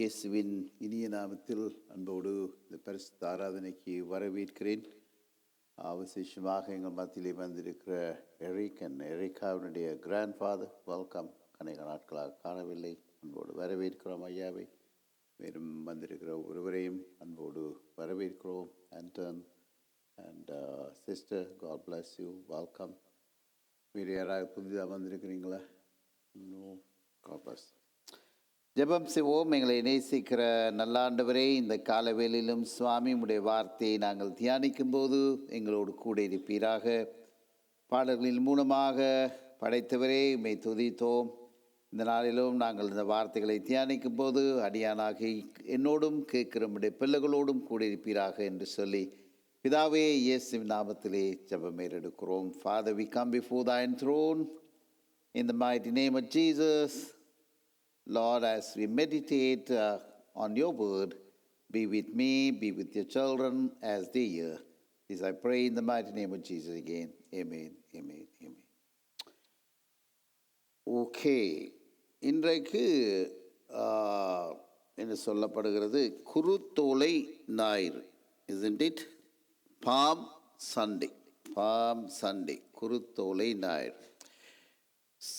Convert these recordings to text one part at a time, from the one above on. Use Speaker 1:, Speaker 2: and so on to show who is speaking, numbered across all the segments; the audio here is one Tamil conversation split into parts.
Speaker 1: இயேசுவின் இனிய நாமத்தில் அன்போடு இந்த பரிசுத்த ஆராதனைக்கு வரவேற்கிறேன். விசேஷமாக எங்கள் மத்தியிலே வந்திருக்கிற எரிக்காவினுடைய கிராண்ட் ஃபாதர் வெல்கம். அநேக நாட்களாக காணவில்லை, அன்போடு வரவேற்கிறோம் ஐயாவை. மேலும் வந்திருக்கிற ஒருவரையும் அன்போடு வரவேற்கிறோம். Anton and sister, God bless you, welcome. வேறு யாராவது புதிதாக வந்திருக்கிறீங்களா? இன்னும் காட் பிளஸ். ஜெபம் செய்வோம். எங்களை நேசிக்கிற நல்ல ஆண்டவரே, இந்த காலவேளையிலும் சுவாமி உடைய வார்த்தையை நாங்கள் தியானிக்கும் போது எங்களோடு கூட இருப்பீராக. பாடல்களின் மூலமாக படைத்தவரே உம்மை துதித்தோம். இந்த நாளிலும் நாங்கள் இந்த வார்த்தைகளை தியானிக்கும் போது அடியானாகி என்னோடும் கேட்கிற உடைய பிள்ளைகளோடும் கூட இருப்பீராக என்று சொல்லி பிதாவே இயேசுவின் நாமத்திலே ஜெபம் ஏறெடுக்கிறோம். Father, we come before thine throne in the mighty name of Jesus. Lord, as we meditate on your word, be with me, be with your children as they hear. This I pray in the mighty name of Jesus again. Amen, amen, amen. Okay. இன்றைக்கு என்ன சொல்லப்படுகிறது? குருத்தோலை ஞாயிறு. Isn't it? Palm Sunday. Palm Sunday. குருத்தோலை ஞாயிறு.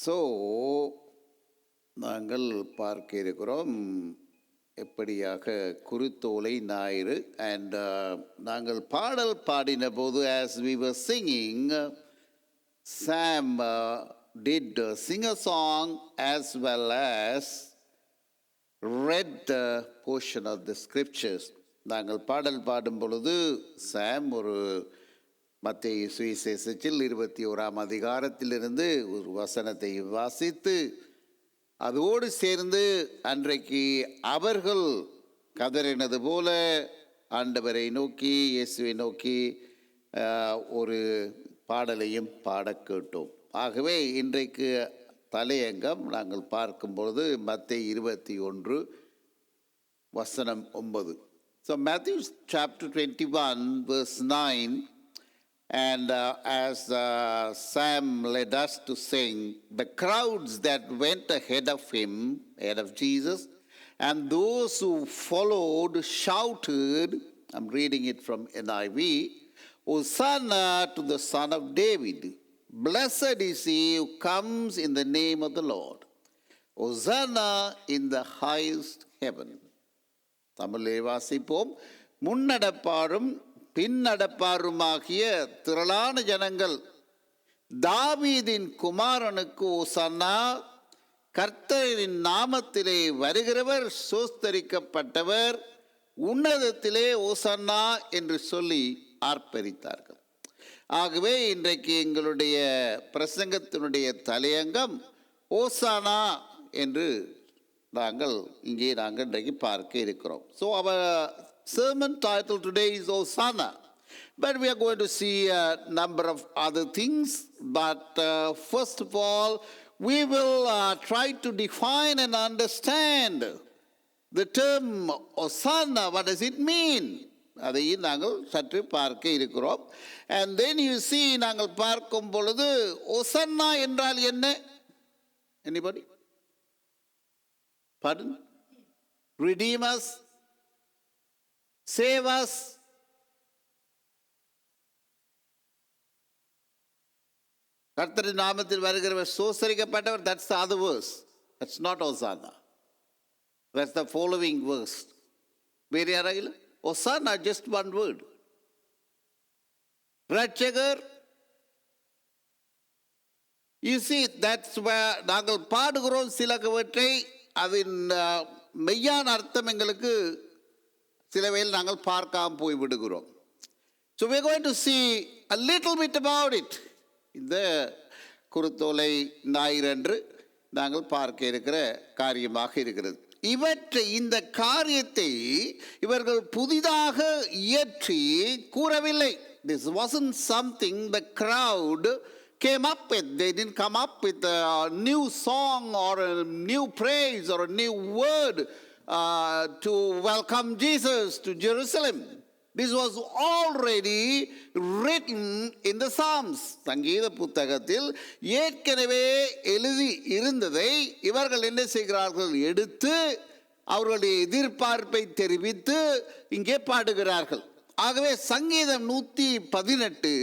Speaker 1: So, நாங்கள் பார்க்க இருக்கிறோம் எப்படியாக குருத்தோலை ஞாயிறு. அண்ட் நாங்கள் பாடல் பாடின போது as we were singing, Sam did sing a song as well as read the portion of the scriptures. நாங்கள் பாடல் பாடும் பொழுது சாம் ஒரு மத்தேயு சுவிசேஷத்தில் 21ஆம் அதிகாரத்திலிருந்து ஒரு வசனத்தை வாசித்து அதோடு சேர்ந்து அன்றைக்கு அவர்கள் கதறினது போல ஆண்டவரை நோக்கி, இயேசுவை நோக்கி ஒரு பாடலையும் பாட கேட்டோம். ஆகவே இன்றைக்கு தலையங்கம் நாங்கள் பார்க்கும்பொழுது மத்தேயு 21 வசனம் 9. So Matthew chapter 21 verse 9. And as Sam led us to sing, the crowds that went ahead of him, ahead of Jesus, and those who followed shouted, I'm reading it from NIV, Hosanna to the Son of David. Blessed is he who comes in the name of the Lord. Hosanna in the highest heaven. தமிழை வாசிப்போம். முன்னடப்பாரும் பின்னடப்பாருமாகிய திரளான ஜனங்கள், தாவீதின் குமாரனுக்கு ஓசன்னா, கர்த்தரின் நாமத்திலே வருகிறவர் சோஸ்தரிக்கப்பட்டவர், உன்னதத்திலே ஓசன்னா என்று சொல்லி ஆர்ப்பரித்தார்கள். ஆகவே இன்றைக்கு எங்களுடைய பிரசங்கத்தினுடைய தலையங்கம் ஓசானா என்று நாங்கள் இன்றைக்கு பார்க்க இருக்கிறோம். So our sermon title today is Hosanna, but we are going to see a number of other things. But first of all, we will try to define and understand the term Hosanna. What does it mean? அதையும் நாங்கள் சற்று பார்க்க இருக்கிறோம். And then you see, நாங்கள் பார்க்கும் பொழுது Hosanna என்றால் என்ன? Anybody? Pardon? Redeem us. Save us. கர்த்தரின் நாமத்தில் வருகிறவர் சோசரிக்கப்பட்டவர். That's the other verse. That's not Hosanna. That's the following verse. வேறு யாராவது? Hosanna, just one word. ரட்சகர். You see, that's where நாங்கள் பாடுகிறோம் சிலவற்றை, அதன் மெய்யான அர்த்தம் எங்களுக்கு சில வேளை நாங்கள் பார்க்காமல் போய்விடுகிறோம். So we are going to see a little bit about it. இந்த குருத்தோலை ஞாயிறன்று நாங்கள் பார்க்க இருக்கிற காரியமாக இருக்கிறது. இந்த காரியத்தை இவர்கள் புதிதாக இயற்றி கூறவில்லை. This wasn't something the crowd came up with. They didn't come up with a new song or a new praise or a new word to welcome Jesus to Jerusalem. This was already written in the Psalms. சங்கீத புத்தகத்தில் ஏற்கனவே எழுதி இருந்ததை இவர்கள் என்ன செய்கிறார்கள்? எடுத்து அவர்களுடைய எதிர்பார்ப்பை தெரிவித்து இங்கே பாடுகிறார்கள். ஆகவே சங்கீதம் 118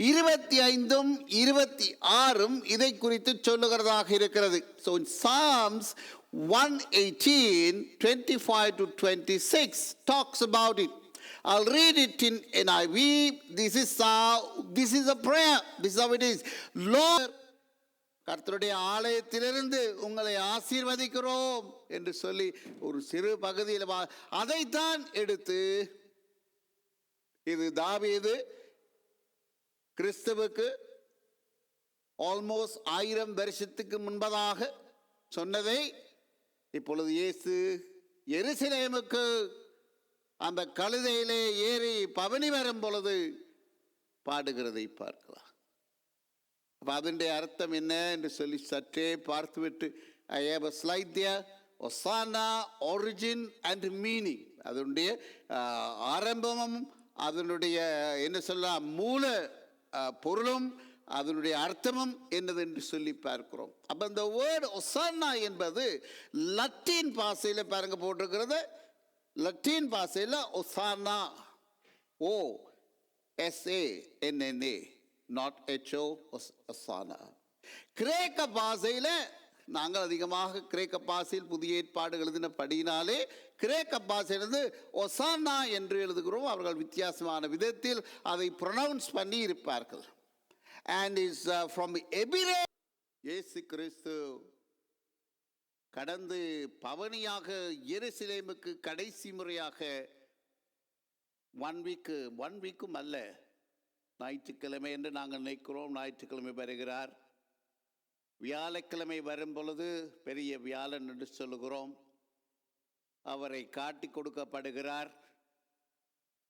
Speaker 1: 25 26 இதை குறித்து சொல்லுகிறதாக இருக்கிறது. So in Psalms 118 25 to 26 talks about it. I'll read it in NIV. This is a prayer. This is how it is. Lord, கர்த்தருடைய ஆலயத்திலிருந்து உங்களை ஆசீர்வதிக்கிறோம் என்று சொல்லி ஒரு சிறு பகுதியில் அதைத்தான் எடுத்து, இது தாவீது கிறிஸ்துவுக்கு ஆல்மோஸ்ட் 1000 வருஷத்துக்கு முன்பதாக சொன்னதை இப்பொழுது இயேசு எருசலேமுக்கு அந்த கழுதையிலே ஏறி பவனி வரும் பொழுது பாடுகிறதை பார்க்கலாம். அதனுடைய அர்த்தம் என்ன என்று சொல்லி சற்றே பார்த்துவிட்டு, I have a slide there. ஒசானா origin and meaning, அதனுடைய ஆரம்பமும் அதனுடைய என்ன சொல்லலாம் மூல பொருளும் அதனுடைய அர்த்தமும் என்னது என்று சொல்லி பார்க்கிறோம். அப்போ இந்த வேர்டு ஒசானா என்பது லத்தீன் பாஷையில் பாருங்க போட்டிருக்கிறது. லத்தீன் பாஷையில் ஒசானா, OSANNA, not HO, ஒசானா. கிரேக்க பாஷையில் நாங்கள் அதிகமாக கிரேக்க பாஷையில் புதிய ஏற்பாடு எழுதின படியினாலே கிரேக்க பாஷையிலிருந்து ஒசானா என்று எழுதுகிறோம். அவர்கள் வித்தியாசமான விதத்தில் அதை ப்ரொனவுன்ஸ் பண்ணி இருப்பார்கள். And is from எபிரே. இயேசு கிறிஸ்து கடந்து பவனியாக எருசலேமுக்கு கடைசி முறையாக ஒன் வீக்கும் அல்ல, ஞாயிற்றுக்கிழமை என்று நாங்கள் நினைக்கிறோம். ஞாயிற்றுக்கிழமை வருகிறார். வியாழக்கிழமை வரும் பொழுது பெரிய வியாழன் என்று சொல்லுகிறோம். அவரை காட்டி கொடுக்கப்படுகிறார்.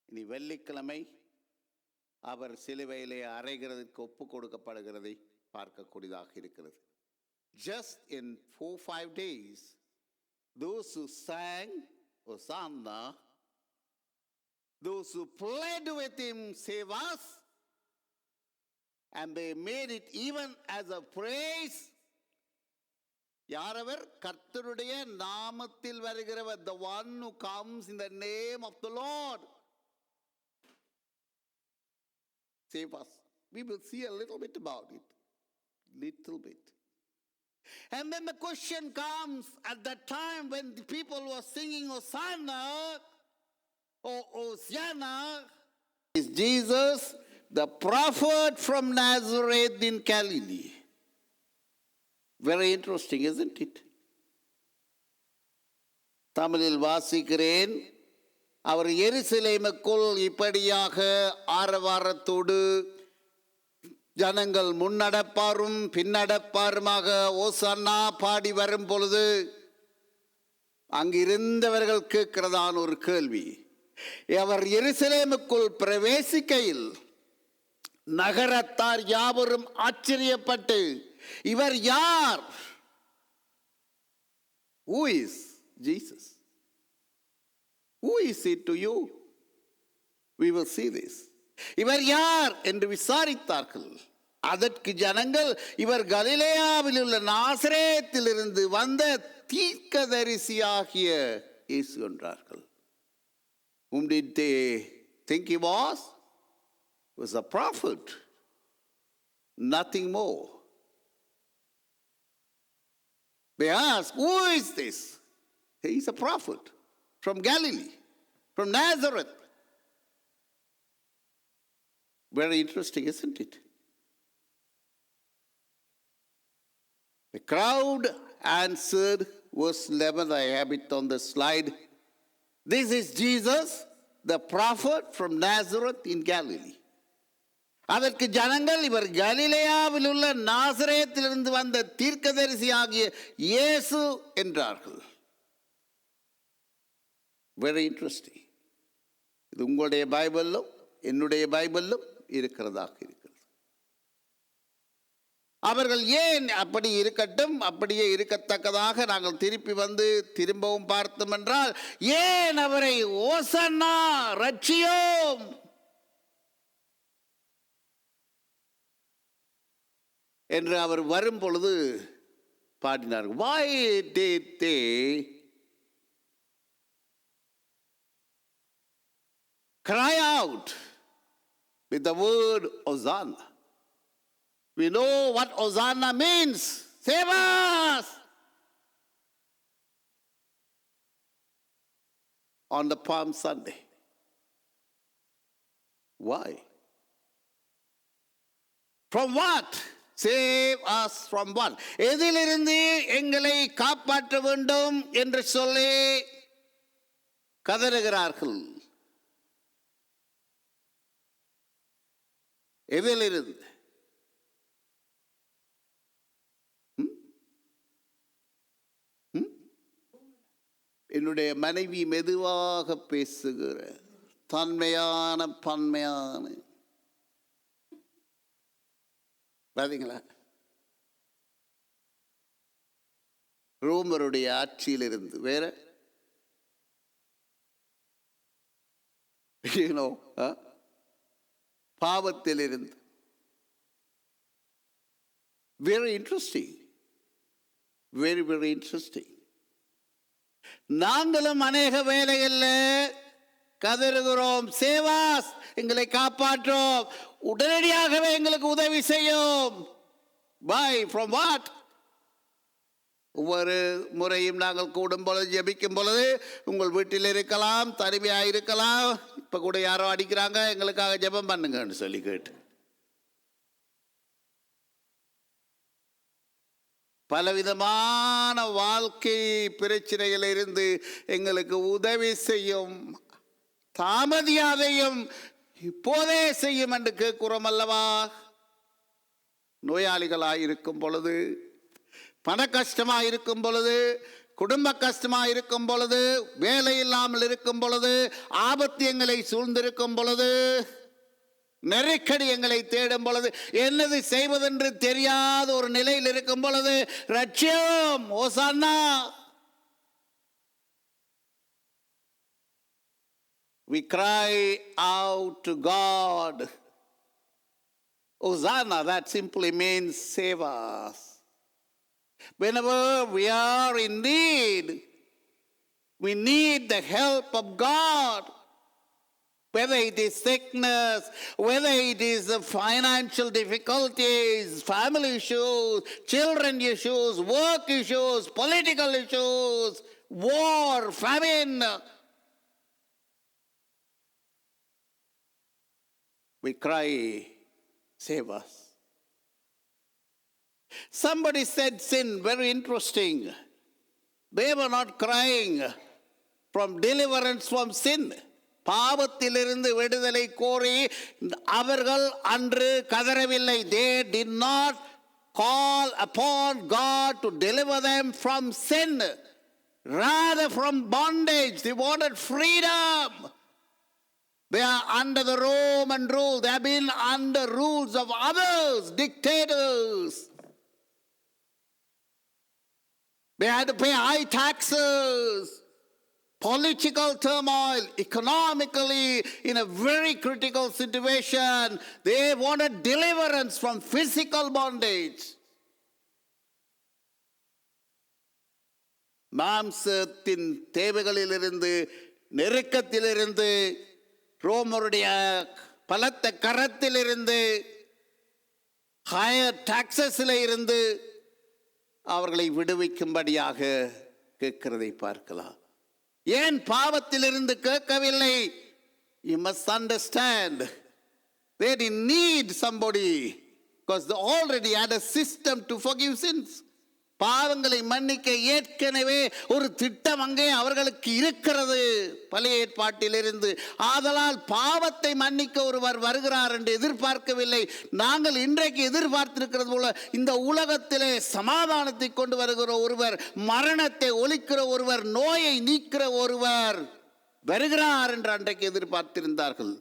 Speaker 1: இனி வெள்ளிக்கிழமை அவர் சிலுவையிலே அறைகிறதுக்கு ஒப்பு கொடுக்கப்படுகிறதை பார்க்கக்கூடியதாக இருக்கிறது. Just in 4-5 days, those who sang Hosanna, those who played with him, save us, and they made it even as a praise. யாரவர்? கர்த்தருடைய நாமத்தில் வருகிறவர், the one who comes in the name of the Lord, save us. We will see a little bit about it, little bit. And then the question comes at that time when the people were singing Hosanna or Hosanna, is Jesus the prophet from Nazareth in Galilee? Very interesting, isn't it? தமிழில் வாசிக்கிறேன். அவர் எருசலேமுக்குள் இப்படியாக ஆரவாரத்தோடு ஜனங்கள் முன்னடப்பாரும் பின்னடப்பாருமாக ஓசன்னா பாடி வரும் பொழுது அங்கிருந்தவர்கள் கேட்கிறதான ஒரு கேள்வி. அவர் எருசலேமுக்குள் பிரவேசிக்கையில் நகரத்தார் யாவரும் ஆச்சரியப்பட்டு, இவர் யார்? Who is Jesus? Who is it to you? We will see this. இவர் யார் என்று விசாரித்தார்கள். அதற்கு ஜனங்கள், இவர் கலிலேயாவில் உள்ள நாசரேத்திலிருந்து வந்த தீர்க்கதரிசியாகிய இயேசு என்றார்கள். Whom did they think he was? He was a prophet, nothing more. They asked, who is this? He is a prophet from Galilee, from Nazareth. Very interesting, isn't it? The crowd answered, verse 11, I have it on the slide. This is Jesus, the prophet from Nazareth in Galilee. அதற்கு ஜனங்கள், இவர் கலிலேயாவில் உள்ள நாசரேத்திலிருந்து வந்த தீர்க்கதரிசி ஆகிய இயேசு என்றார்கள். Very interesting. இது உங்களுடைய பைபிளிலும் என்னுடைய பைபிளிலும் இருக்கிறதாக இருக்கிறது. அவர்கள் ஏன் அப்படி இருக்கட்டும், அப்படியே இருக்கத்தக்கதாக நாங்கள் திருப்பி வந்து திரும்பவும் பார்த்தோம் என்றால், ஏன் அவரை ஓசன்னா ரட்சியோம் என்று அவர் வரும் பொழுது பாடினார்கள். Why did they cry out with the word Hosanna. We know what Hosanna means. Save us! On the Palm Sunday. Why? From what? Save us from what? எதிலிருந்து எங்களை காப்பாற்ற வேண்டும் என்று சொல்லி கதறுகிறார்கள். எதிலிருந்து? என்னுடைய மனைவி மெதுவாக பேசுகிற தன்மையான பன்மையான பாத்தீங்களா? ரோமருடைய ஆட்சியிலிருந்து வேற பாவத்திலிருந்து. Very interesting, very very interesting. நாங்களும் அநேக வேலைகளில் கதறுகிறோம், சேவாஸ் எங்களை காப்பாற்றும், உடனடியாகவே எங்களுக்கு உதவி செய்யும். By from what? ஒவ்வொரு முறையும் நாங்கள் கூடும் பொழுது, ஜெபிக்கும் பொழுது, உங்கள் வீட்டில் இருக்கலாம், தனிமையாக இருக்கலாம், இப்போ கூட யாரோ அடிக்கிறாங்க, எங்களுக்காக ஜெபம் பண்ணுங்கன்னு சொல்லி கேட்டு பலவிதமான வாழ்க்கை பிரச்சனைகள் இருந்து எங்களுக்கு உதவி செய்யும், தாமதியாதையும் இப்போதே செய்யும் என்று கேட்கிறோம் அல்லவா? நோயாளிகளாக இருக்கும் பொழுது, பண கஷ்டமாக இருக்கும் பொழுது, குடும்ப கஷ்டமாக இருக்கும் பொழுது, வேலை இல்லாமல் இருக்கும் பொழுது, ஆபத்து எங்களை சூழ்ந்திருக்கும் பொழுது, நெருக்கடி எங்களை தேடும் பொழுது, என்னது செய்வதென்று தெரியாத ஒரு நிலையில் இருக்கும் பொழுது, ரட்சியம் hosanna. We cry out to God. Hosanna, that simply means save us. Whenever we are in need, we need the help of God. Whether it is sickness, whether it is financial difficulties, family issues, children issues, work issues, political issues, war, famine. We cry, save us. Somebody said sin, very interesting. They were not crying from deliverance from sin. பாவத்திலிருந்து விடுதலை கோரி அவர்கள் அன்று கதறவில்லை. They did not call upon God to deliver them from sin, rather from bondage. They wanted freedom. They are under the Roman rule. They have been under rules of others, dictators. They had to pay high taxes, political turmoil, economically in a very critical situation. They wanted deliverance from physical bondage. மாம்சத்தின் தேவைகளிலிருந்து, நெருக்கத்திலிருந்து, ரோமருடைய பலத்த கரத்திலிருந்து, ஹையர் டாக்ஸஸில் இருந்து அவர்களை விடுவிக்கும்படியாக கேட்கிறதை பார்க்கலாம். ஏன் பாவத்திலிருந்து கேட்கவில்லை? You must understand they didn't need somebody because they already had a system to forgive sins. பாவங்களை மன்னிக்க ஏற்கனவே ஒரு திட்டம் அங்கே அவர்களுக்கு இருக்கிறது பழைய ஏற்பாட்டிலிருந்து. ஆதலால் பாவத்தை மன்னிக்க ஒருவர் வருகிறார் என்று எதிர்பார்க்கவில்லை. நாங்கள் இன்றைக்கு எதிர்பார்த்திருக்கிறது போல இந்த உலகத்திலே சமாதானத்தை கொண்டு வருகிற ஒருவர், மரணத்தை ஒழிக்கிற ஒருவர், நோயை நீக்கிற ஒருவர் வருகிறார் என்று அன்றைக்கு எதிர்பார்த்திருந்தார்கள்.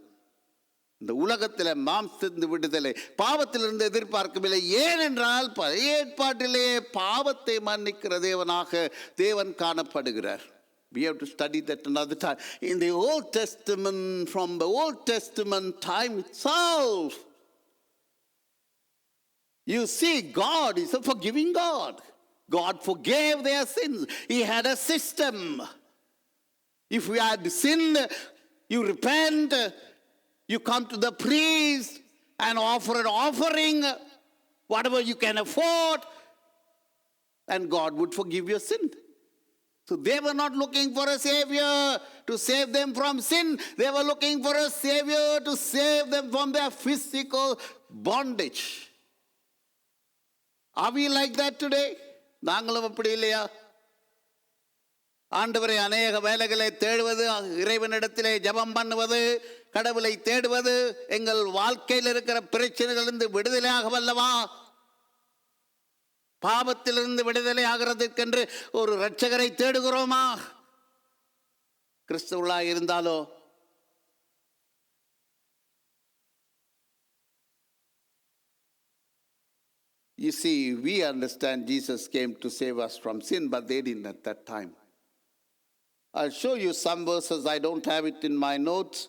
Speaker 1: இந்த உலகத்தில் மாம்சத்திலிருந்து விடுதலை, பாவத்திலிருந்து எதிர்பார்க்கவில்லை. ஏனென்றால் பழைய ஏற்பாட்டிலே பாவத்தை மன்னிக்கிற தேவனாக தேவன் காணப்படுகிறார். We have to study that another time. In the Old Testament, from the Old Testament time itself, you see God is a forgiving God. God forgave their sins. He had a system. If we had sinned, You repent, you come to the priest and offer an offering, whatever you can afford, and God would forgive your sin. So they were not looking for a savior to save them from sin. They were looking for a savior to save them from their physical bondage. Are we like that today? நாங்களும் அப்படி இல்லையா? ஆண்டவரை அநேக வேலைகளை தேடுவது, இறைவனிடத்திலே ஜெபம் பண்ணுவது, கடவுளை தேடுவது, எங்கள் வாழ்க்கையில் இருக்கிற பிரச்சனைகளிலிருந்து விடுதலையாக வல்லவா? பாவத்திலிருந்து விடுதலை ஆகிறதுக்கென்று ஒரு இரட்சகரை தேடுகிறோமா? கிறிஸ்துவுளாய் இருந்தாலோ You see, we understand Jesus came to save us from sin, but they didn't at that time. I'll show you some verses. I don't have it in my notes.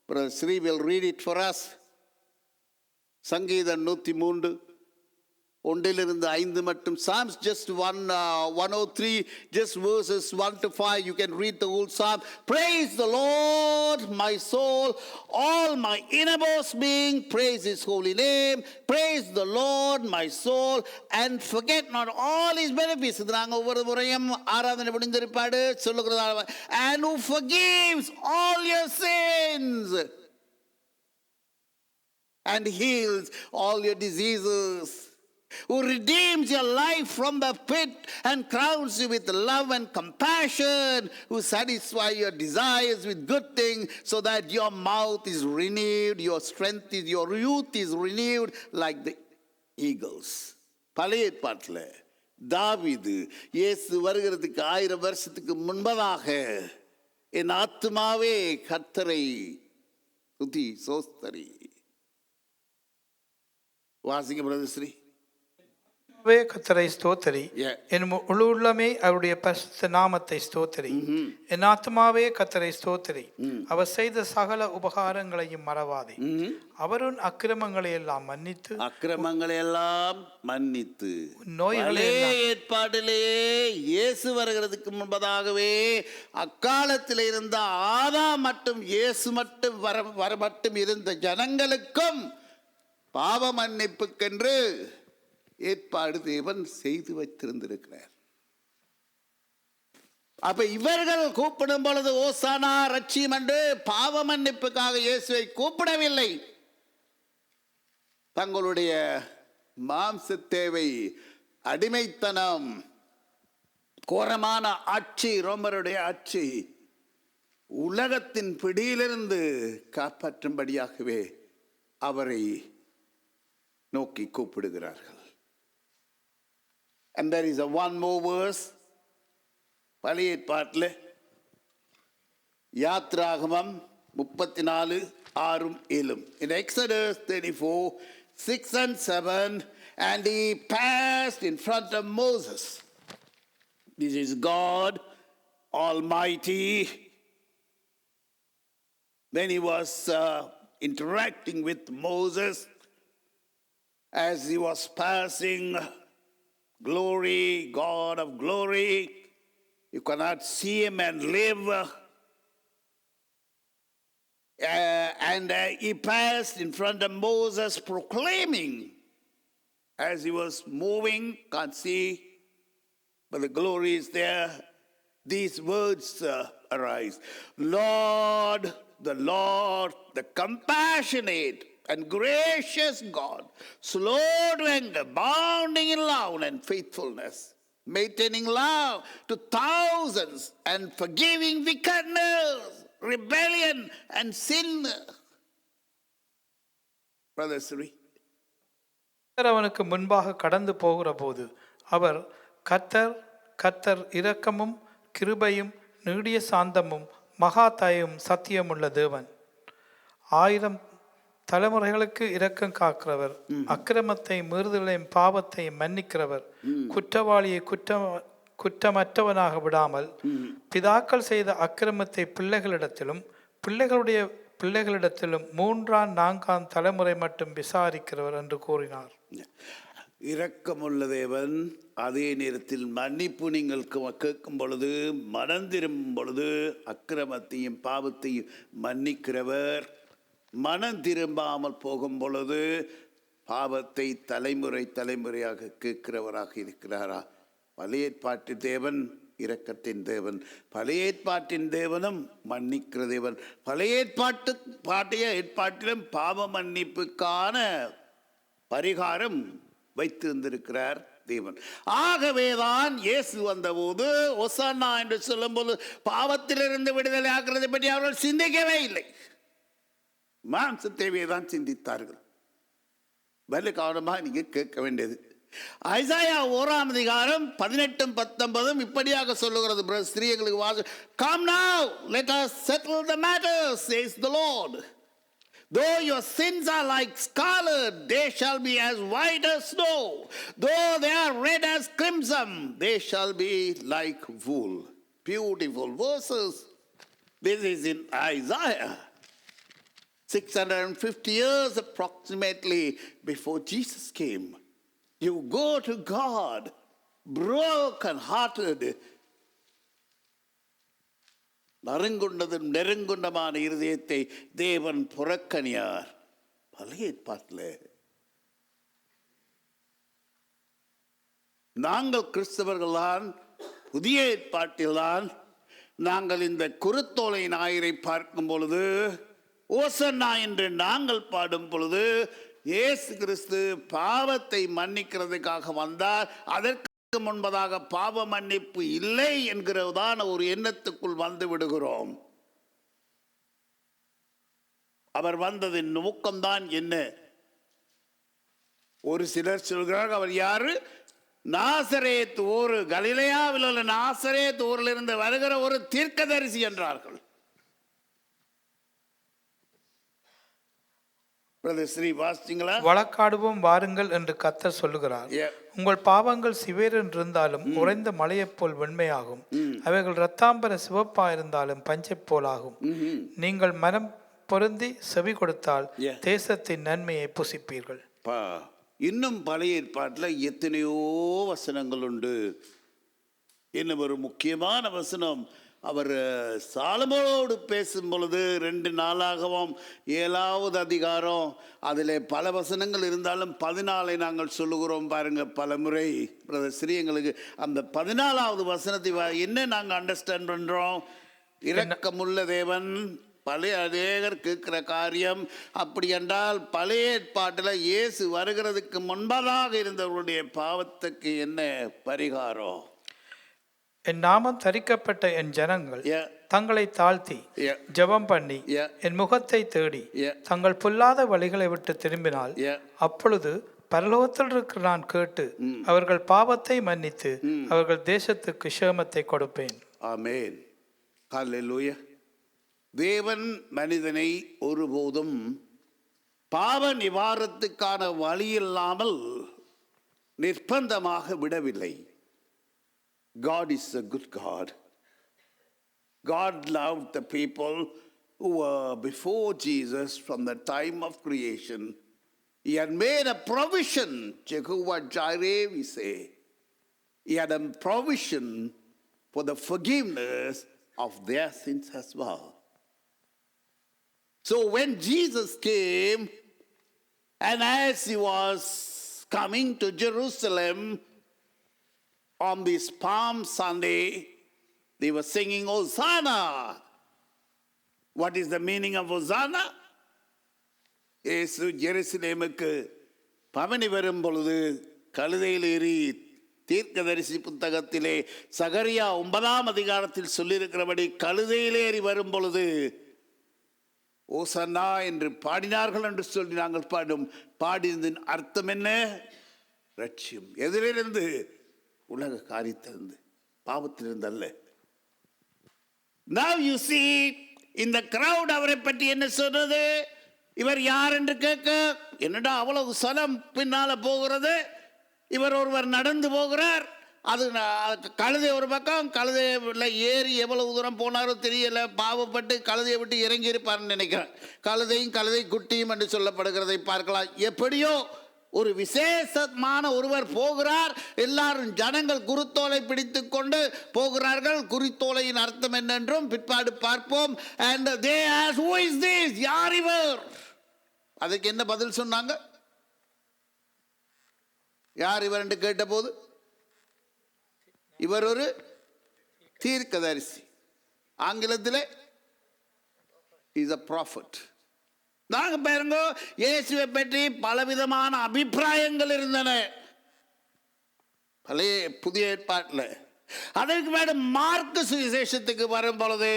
Speaker 1: Brother Sri will read it for us. சங்கீதம் 103 ஒன்றிலிருந்து 5 மட்டும். Psalms just 103, just verses 1 to 5. You can read the whole psalm. Praise the Lord, my soul, all my innermost being, praise his holy name. Praise the Lord, my soul, and forget not all his benefits. இது நாங்கள் ஒவ்வொரு முறையும் ஆராதனை முடிந்திருப்பாடு சொல்லுகிறதா. And who forgives all your sins and heals all your diseases, who redeems your life from the pit and crowns you with love and compassion, who satisfies your desires with good things so that your mouth is renewed, your strength is, your youth is renewed like the eagles. பழைய ஏற்பாட்டில் தாவீது இயேசு வருகிறதுக்கு 1000 வருஷத்துக்கு முன்பதாக, என் ஆத்துமாவே கர்த்தரை துதி சோஸ்தரி. வாசிங்க பிரதர் ஸ்ரீ.
Speaker 2: கர்த்தரை ஸ்தோத்திரி, என் முழு உள்ளமே அவருடைய பரிசுத்த நாமத்தை ஸ்தோத்திரி. என் ஆத்மாவே கர்த்தரை ஸ்தோத்திரி, அவர் செய்த சகல உபகாரங்களையும் மறவாதே. அவரின் அக்கிரமங்களை எல்லாம் மன்னித்து நோய்களே
Speaker 1: ஏற்பாட்டிலேயே இயேசு வருகிறதுக்கு முன்பதாகவே அக்காலத்தில் இருந்த ஆதாம் மட்டும் இயேசு மட்டும் வர மட்டும் இருந்த ஜனங்களுக்கும் பாவ மன்னிப்புக்கென்று ஏற்பாடு தேவன் செய்து வைத்திருந்திருக்கிறார். அப்ப இவர்கள் கூப்பிடும் பொழுது ஓசானா ரட்சியம் என்று பாவ மன்னிப்புக்காக இயேசுவை கூப்பிடவில்லை. தங்களுடைய மாம்ச தேவை, அடிமைத்தனம், கோரமான ஆட்சி, ரோமருடைய ஆட்சி, உலகத்தின் பிடியிலிருந்து காப்பாற்றும்படியாகவே அவரை நோக்கி கூப்பிடுகிறார்கள். And there is a one more verse, பழைய ஏற்பாட்டில் யாத்ராகமம் 34:6-7. In Exodus 34:6 and 7, and he passed in front of Moses. This is God Almighty. Then he was interacting with Moses as he was passing. Glory, God of glory. You cannot see him and live. And he passed in front of Moses proclaiming, as he was moving, can't see, but the glory is there. These words arise. Lord, the compassionate and gracious God, slow to anger, abounding in love and faithfulness, maintaining love to thousands, and forgiving wickedness, rebellion and sin. Brother Sri.
Speaker 2: அவனுக்கு முன்பாக கடந்து போகிற போது அவர் கர்த்தர் இரக்கமும் கிருபையும் நீடிய சாந்தமும் மகா தயவும் சத்தியமுள்ள தேவன், 1000 தலைமுறைகளுக்கு இரக்கம் காக்கிறவர், அக்கிரமத்தை மீறுதலையும் பாவத்தை மன்னிக்கிறவர், குற்றவாளியை குற்றமற்றவனாக விடாமல் பிதாக்கள் செய்த அக்கிரமத்தை பிள்ளைகளிடத்திலும் பிள்ளைகளுடைய பிள்ளைகளிடத்திலும் 3ஆம் 4ஆம் தலைமுறை மட்டும் விசாரிக்கிறவர் என்று கூறினார்.
Speaker 1: இரக்கமுள்ள தேவன், அதே நேரத்தில் மன்னிப்பு நீங்கள் கேட்கும் பொழுது, மனம் திரும்பும் பொழுது அக்கிரமத்தையும் பாவத்தையும் மன்னிக்கிறவர். மனம் திரும்பாமல் போகும் பொழுது பாவத்தை தலைமுறையாக கேட்கிறவராக இருக்கிறாரா? பழைய ஏற்பாட்டு தேவன் இரக்கத்தின் தேவன், பழைய ஏற்பாட்டின் தேவனும் மன்னிக்கிற தேவன். பழைய ஏற்பாட்டிலும் பாவ மன்னிப்புக்கான பரிகாரம் வைத்திருந்திருக்கிறார் தேவன். ஆகவேதான் இயேசு வந்தபோது ஒசானா என்று சொல்லும்போது பாவத்திலிருந்து விடுதலை ஆகிறதை பற்றி அவர்கள் சிந்திக்கவே இல்லை. மாம்ச தேவையை தான் சிந்தித்தார்கள். வலு கவனமாக நீங்க கேட்க வேண்டியது. ஐசாயா 1:18-19 இப்படியாக சொல்லுகிறது. ஸ்திரீகளுக்கு வாச, come now, let us settle the matter, says the Lord. Though your sins are like scarlet, they shall be as white as snow. Though they are red as crimson, they shall be like wool. Beautiful verses. This is in Isaiah. 650 years approximately before Jesus came. You go to God broken hearted. நறுங்குண்டதும் நெருங்குண்டமான இருதயத்தை தேவன் புறக்கணியார். பழைய ஏற்பாட்டில் நாங்கள் கிறிஸ்தவர்கள்தான், புதிய ஏற்பாட்டில்தான் நாங்கள் இந்த குருத்தோலை ஞாயிறை பார்க்கும் பொழுது, ஓசன்னா என்று நாங்கள் பாடும் பொழுது, இயேசு கிறிஸ்து பாவத்தை மன்னிக்கிறதுக்காக வந்தார். அதற்கு முன்பதாக பாவ மன்னிப்பு இல்லை என்கிறதான ஒரு எண்ணத்துக்குள் வந்து விடுகிறோம். அவர் வந்ததின் நோக்கம்தான் என்ன? ஒரு சிலர் சொல்கிறார்கள், அவர் யாரு? நாசரேத் ஊர், கலிலேயாவில் உள்ள நாசரேத் ஊரில் இருந்து வருகிற ஒரு தீர்க்கதரிசி என்றார்கள்.
Speaker 2: வழக்காடுவோம் வாருங்கள் என்று கர்த்தர் சொல்லுகிறார். உங்கள் பாவங்கள் சிவேர் என்றிருந்தாலும் உறைந்த மலையைப் போல் வெண்மையாகும். அவைகள் இரத்தாம்பர சிவப்பா இருந்தாலும் பஞ்சை போலாகும். நீங்கள் மனம் பொருந்தி செவி கொடுத்தால் தேசத்தின் நன்மையை புசிப்பீர்கள்.
Speaker 1: இன்னும் பழைய ஏற்பாட்டில் எத்தனையோ வசனங்கள் உண்டு. இன்னும் ஒரு முக்கியமான வசனம், அவர் சாலமோனோடு பேசும் பொழுது 2 நாளாகவும் 7வது அதிகாரம், அதில் பல வசனங்கள் இருந்தாலும் 14 நாங்கள் சொல்லுகிறோம் பாருங்க பல முறை. ஸ்ரீ எங்களுக்கு அந்த 14வது வசனத்தை என்ன நாங்கள் அண்டர்ஸ்டாண்ட் பண்ணுறோம்? இரக்கமுள்ள தேவன், பழைய அநேகர் கேட்கிற காரியம். அப்படி என்றால் பழைய ஏற்பாட்டில் இயேசு வருகிறதுக்கு முன்பதாக இருந்தவர்களுடைய பாவத்துக்கு என்ன பரிகாரம்?
Speaker 2: என் நாமம் தரிக்கப்பட்ட என் ஜனங்கள் தங்களை தாழ்த்தி ஜெபம் பண்ணி என் முகத்தை தேடி தங்கள் பொல்லாத வழிகளை விட்டு திரும்பினால் அப்பொழுது பரலோகத்தில் இருக்கிற நான் கேட்டு அவர்கள் பாவத்தை மன்னித்து அவர்கள் தேசத்துக்கு சேமத்தை கொடுப்பேன்.
Speaker 1: ஆமென். ஹல்லேலூயா. தேவன் மனிதனை ஒருபோதும் பாவ நிவாரணத்துக்கான வழி இல்லாமல் நிர்பந்தமாக விடவில்லை. God is a good God. God loved the people who were before Jesus from the time of creation. He had made a provision. Jehovah Jireh, we say. He had a provision for the forgiveness of their sins as well. So when Jesus came, and as he was coming to Jerusalem, on this Palm Sunday, they were singing Hosanna. What is the meaning of Hosanna? இயேசு ஜெருசலேமுக்கு பவனி வரும் பொழுது கழுதையில் ஏறி, தீர்க்கதரிசி புத்தகத்திலே சகரியா 9ஆம் அதிகாரத்தில் சொல்லியிருக்கிறபடி கழுதையில் ஏறி வரும் பொழுது ஓசன்னா என்று பாடினார்கள் என்று சொல்லி நாங்கள் பாடியதின் அர்த்தம் என்ன? ரட்சியம். எதிலிருந்து? உலக காரியத்திலிருந்து, பாவத்திலிருந்து அல்ல. Now you see, இந்த crowd அவரை பற்றி என்ன சொல்றது? இவர் யார் என்று கேட்க, என்னடா அவ்வளவு சனம் பின்னால போகிறது, இவர் ஒருவர் நடந்து போகிறார், அது கழுதை ஒரு பக்கம், கழுதையில் ஏறி எவ்வளவு தூரம் போனாரோ தெரியல, பாவப்பட்டு கழுதையை விட்டு இறங்கி இருப்பார்னு நினைக்கிறேன். கழுதையும் கழுதை குட்டியும் என்று சொல்லப்படுகிறதை பார்க்கலாம். எப்படியோ ஒரு விசேஷமான ஒருவர் போகிறார். எல்லாரும் ஜனங்கள் குருத்தோலை பிடித்து கொண்டு போகிறார்கள். குருத்தோலையின் அர்த்தம் என்னென்றும் பிற்பாடு பார்ப்போம். and they asked, who is this? யார் இவர்? அதுக்கு என்ன பதில் சொன்னாங்க? யார் இவர் என்று கேட்டபோது, இவர் ஒரு தீர்க்கதரிசி. ஆங்கிலத்தில் இஸ் a prophet. நாங்க பாருங்க, இயேசுவை பற்றி பலவிதமான அபிப்பிராயங்கள் இருந்தன பழைய புதிய ஏற்பாட்டில். அதற்கு மேலே மார்க்கு சுவிசேஷத்துக்கு வரும் பொழுது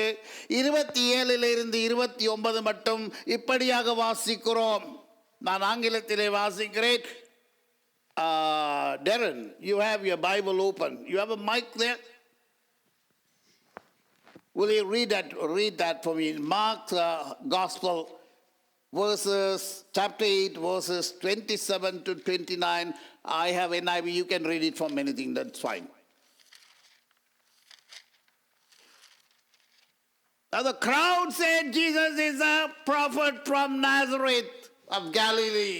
Speaker 1: 27 29 மட்டும் இப்படியாக வாசிக்கிறோம். நான் ஆங்கிலத்திலே வாசிக்கிறேன். Darren, you have your Bible open. You have a mic there? Will you read that for me? Mark's Gospel, chapter 8, verses 27 to 29. I have NIV. You can read it from anything. That's fine. Now the crowd said Jesus is a prophet from Nazareth of Galilee.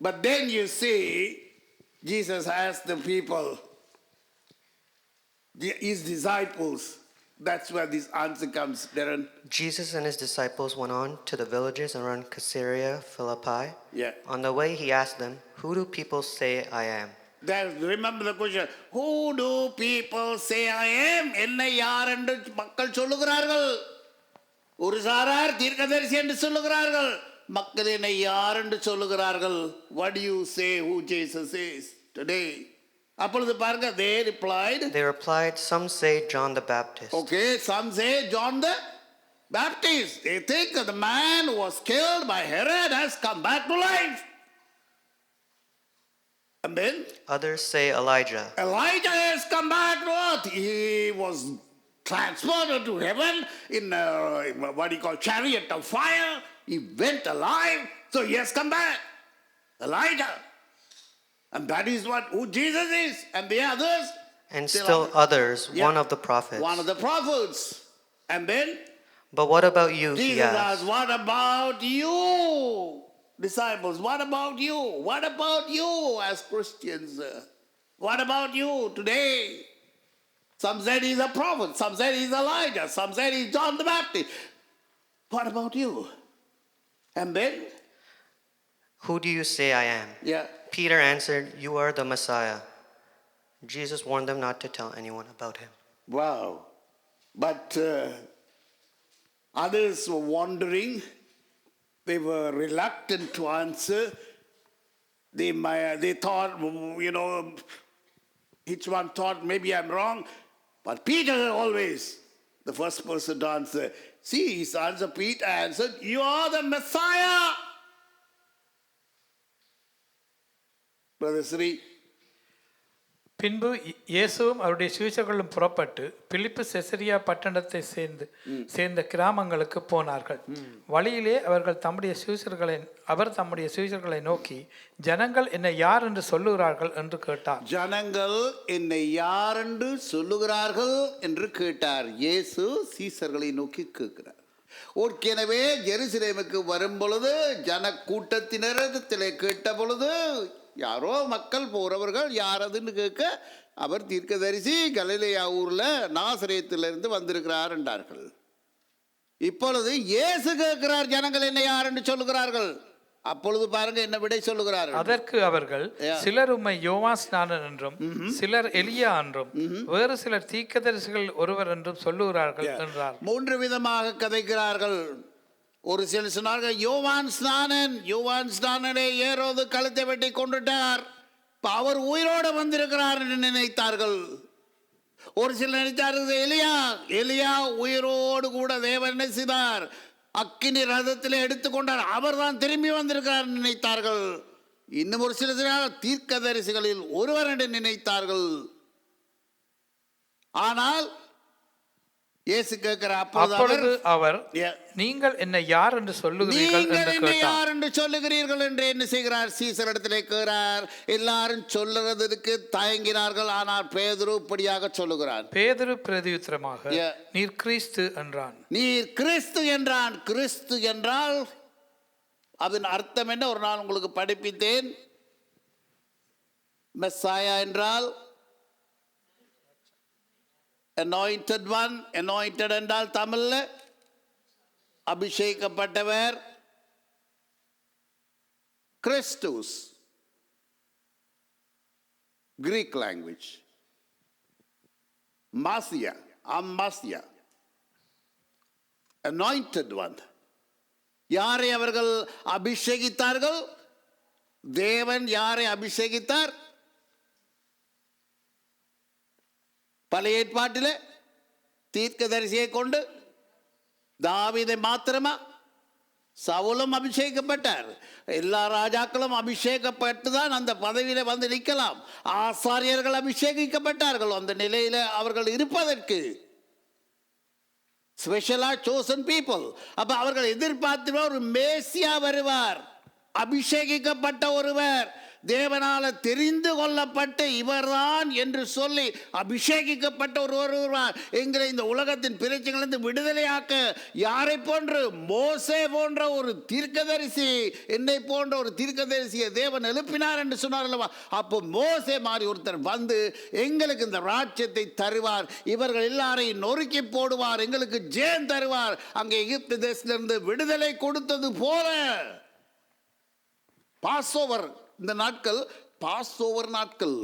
Speaker 1: But then you see, Jesus asked the people, his disciples. That's where this answer comes, Darren.
Speaker 3: Jesus and his disciples went on to the villages around Caesarea Philippi.
Speaker 1: Yeah.
Speaker 3: On the way, he asked them, "Who do people say I am?"
Speaker 1: Remember the question. Who do people say I am? என்னை யார் என்று மக்கள் சொல்லுகிறார்கள். ஒரு சாரார் தீர்க்கதரிசி என்று சொல்லுகிறார்கள். மக்கள் என்னை யார் என்று சொல்லுகிறார்கள். What do you say who Jesus is today? அப்பொழுது பாருங்க, they replied,
Speaker 3: some say John the Baptist.
Speaker 1: Okay, some say John the Baptist. They think that the man who was killed by Herod has come back to life. And then
Speaker 3: others say Elijah
Speaker 1: has come back to earth. He was transported to heaven in what he called chariot of fire. He went alive, so he has come back. Elijah. And that is who Jesus is. And the others.
Speaker 3: And still others,
Speaker 1: yeah,
Speaker 3: one of the prophets.
Speaker 1: One of the prophets. And then
Speaker 3: but what about you?
Speaker 1: Jesus asked, what about you? Disciples, what about you? What about you as Christians? What about you today? Some said he's a prophet. Some said he's Elijah. Some said he's John the Baptist. What about you? And then?
Speaker 3: Who do you say I am?
Speaker 1: Yeah.
Speaker 3: Peter answered, "You are the Messiah." Jesus warned them not to tell anyone about him.
Speaker 1: Wow. But others were wondering. They were reluctant to answer. They thought, each one thought, maybe I'm wrong. But Peter always, the first person to answer. See, his answer, Peter answered, you are the Messiah. Brother Sri.
Speaker 2: பின்பு இயேசுவும் அவருடைய சீஷர்களும் புறப்பட்டு பிலிப்பு செசரியா பட்டணத்தை சேர்ந்த கிராமங்களுக்கு போனார்கள். வழியிலே அவர் தம்முடைய சீஷர்களை நோக்கி, ஜனங்கள் என்னை யார் என்று சொல்லுகிறார்கள் என்று கேட்டார்.
Speaker 1: ஜனங்கள் என்னை யார் என்று சொல்லுகிறார்கள் என்று கேட்டார். இயேசு சீஷர்களை நோக்கி கேட்கிறார். ஏற்கனவே ஜெருசலேமுக்கு வரும் பொழுது ஜன கூட்டத்தினரிடத்திலே கேட்ட பொழுது யாரோ மக்கள் போறவர்கள் யார் அதுன்னு கேட்க, அவர் தீர்க்கதரிசி கலிலேயா ஊர்ல நாசரேத்திலிருந்து வந்திருக்கிறார் என்றார்கள். இப்பொழுது இயேசு கேட்கிறார், ஜனங்கள் என்ன யார் என்று சொல்லுகிறார்கள். அப்பொழுது பாருங்க என்ன விடை சொல்லுகிறார்கள்.
Speaker 2: அதற்கு அவர்கள், சிலர் உம்மை யோவான் ஸ்நானன் என்றும் சிலர் எலியா என்றும் வேறு சிலர் தீர்க்கதரிசிகள் ஒருவர் என்றும் சொல்லுகிறார்கள் என்றார்.
Speaker 1: 3 விதமாக கதைக்கிறார்கள். ஒரு சிலர் சொன்னார்கள் யோவான் ஸ்நானனே ஏரோது கழுத்தை வெட்டி கொண்டுட்டார், அவர் உயிரோடு வந்திருக்கிறார் என்று நினைத்தார்கள். ஒரு சிலர் நினைத்தார்கள் எலியா உயிரோடு கூட தேவன் என்ன செய்தார், அக்கினி ரதத்திலே எடுத்துக்கொண்டார், அவர் தான் திரும்பி வந்திருக்கிறார் நினைத்தார்கள். இன்னும் ஒரு சிலர் தீர்க்கதரிசிகளில் ஒருவர் என்று நினைத்தார்கள். ஆனால் இயேசு கேட்கிறார், அப்பொழுது அவர், நீங்கள் என்னை யார் என்று சொல்லுகிறீர்கள் என்று என்ன செய்கிறார், சீசரிடத்திலே கேட்கிறார். எல்லாரும் சொல்லுறதுக்கு தயங்கினார்கள். ஆனால் பேதுரு இப்படியாக சொல்லுகிறார்.
Speaker 2: பேதுரு பிரதியுத்தரமாக, நீர் கிறிஸ்து என்றான்.
Speaker 1: நீர் கிறிஸ்து என்றான். கிறிஸ்து என்றால் அதன் அர்த்தம் என்ன? ஒரு நாள் உங்களுக்கு படிப்பித்தேன். மெஸ்ஸாயா என்றால் anointed one. anointed என்றால் தமிழ்ல அபிஷேகிக்கப்பட்டவர். கிறிஸ்துஸ், கிரீக் லாங்குவேஜ். மாசியா, அம்மாசியா, anointed one. யாரை அவர்கள் அபிஷேகித்தார்கள்? தேவன் யாரை அபிஷேகித்தார்? பழைய ஏற்பாட்டிலே தீர்க்கதரிசியை கொண்டு. தாவீதை மாத்திரமா? சவுலும் அபிஷேகப்பட்டார். எல்லா ராஜாக்களும் அபிஷேகப்பட்டு தான் அந்த பதவியில வந்து நிற்கலாம். ஆசாரியர்கள் அபிஷேகிக்கப்பட்டார்கள் அந்த நிலையில அவர்கள் இருப்பதற்கு. ஸ்பெஷலா சோசன் பீப்புள். அப்ப அவர்கள் எதிர்பார்த்து ஒரு மேசியா வருவார், அபிஷேகிக்கப்பட்ட ஒருவர், தேவனால தெரிந்து கொள்ளப்பட்ட இவர்தான் என்று சொல்லி அபிஷேகிக்கப்பட்ட ஒருவர் என்கிற இந்த உலகத்தின் பிரச்சனைகளிலிருந்து விடுதலையாக்க யாரை போன்று? மோசே போன்ற ஒரு தீர்க்கதரிசி, என்னை போன்ற ஒரு தீர்க்கதரிசியை தேவன் எழுப்பினார் என்று சொன்னார் அல்லவா? அப்போ மோசே மாதிரி ஒருத்தர் வந்து எங்களுக்கு இந்த ராஜ்யத்தை தருவார், இவர்கள் எல்லாரையும் நொறுக்கி போடுவார், எங்களுக்கு ஜெயம் தருவார், அங்கே எகிப்து தேசத்திலிருந்து விடுதலை கொடுத்தது போல. பாஸ்ஓவர், இந்த நாட்கள் பாஸ்ஓவர் நாட்கள்.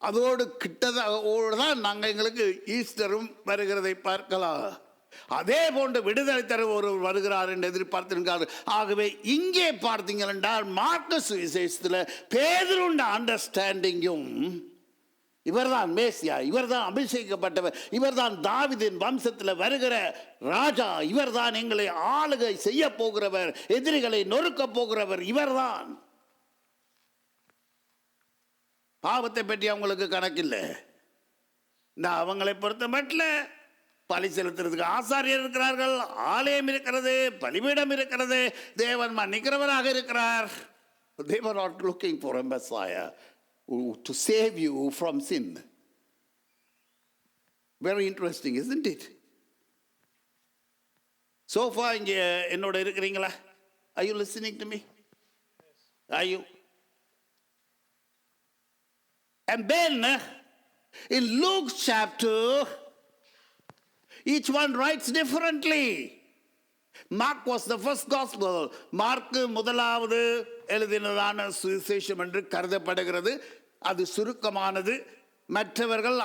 Speaker 1: அதோடு கிட்டதான் நாங்கள் எங்களுக்கு ஈஸ்டரும் வருகிறதை பார்க்கலாம். அதே போன்று விடுதலை தர ஒருவர் வருகிறார் என்று எதிர்பார்த்திருக்கிறார். ஆகவே இங்கே பார்த்தீங்கள் என்றால் மார்க்கு சுவிசேஷத்தில் பேதுருண்ட அண்டர்ஸ்டாண்டிங்கும் இவர்தான் மேசியா, இவர்தான் அபிஷேகிக்கப்பட்டவர், இவர்தான் தாவீதின் வம்சத்தில் வருகிற ராஜா, இவர்தான் எங்களை ஆளுகை செய்ய போகிறவர், எதிரிகளை நொறுக்க போகிறவர் இவர்தான். பாவத்தை பற்றி அவங்களுக்கு கணக்கில்லை. நான் அவங்களை பொறுத்த மட்டும் பலி செலுத்துறதுக்கு ஆசாரியர் இருக்கிறார்கள், ஆலயம் இருக்கிறது, பலிபீடம் இருக்கிறது, தேவன் மன்னிக்கிறவராக இருக்கிறார். They were not looking for a Messiah to save you from sin. Very interesting, isn't it? So far இங்கே என்னோட இருக்கிறீங்களா? Are you listening to me? Are you? And then in Luke's chapter, each one writes differently. Mark was the first gospel. Mark முதலாவது எழுதினதான சுவிசேஷம் என்று கருதப்படுகிறது. அது சுருக்கமானது. மற்றவர்கள்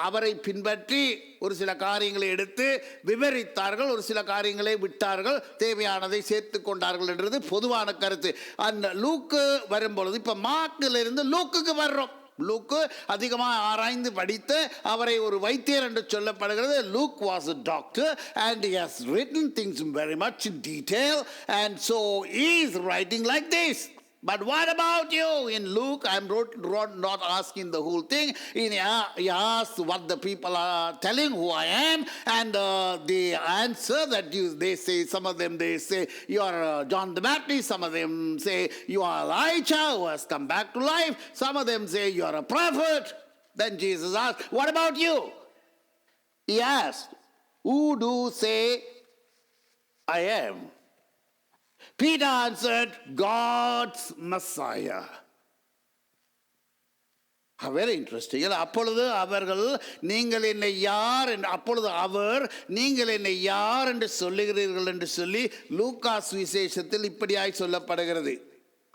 Speaker 1: அவரை பின்பற்றி ஒரு சில காரியங்களை எடுத்து விவரித்தார்கள், ஒரு சில காரியங்களை விட்டார்கள், தேவையானதை சேர்த்து கொண்டார்கள் என்றது பொதுவான கருத்து. அந்த லூக்கு வரும்பொழுது இப்போ மார்க்கிலிருந்து லூக்குக்கு வர்றோம். லூக்கு அதிகமாக ஆராய்ந்து படித்து அவரை ஒரு வைத்தியர் என்று சொல்லப்படுகிறது. Luke was a doctor and he has written things very much in detail, and so he is writing like this. But what about you? In Luke, I'm not asking the whole thing. He asked what the people are telling who I am, and the answer that they say, some of them they say you are John the Baptist, some of them say you are Elijah who has come back to life, some of them say you are a prophet. Then Jesus asked, what about you? He asked, who do say I am? Peter answered, God's Messiah. Very interesting. அப்பொழுது அவர்கள் நீங்கள் என்னை யார் என்று, அப்பொழுது அவர் நீங்கள் என்னை யார் என்று சொல்லுகிறீர்கள் என்று சொல்லி லூக்கா சுவிசேஷத்தில் இப்படியாய் சொல்லப்படுகிறது.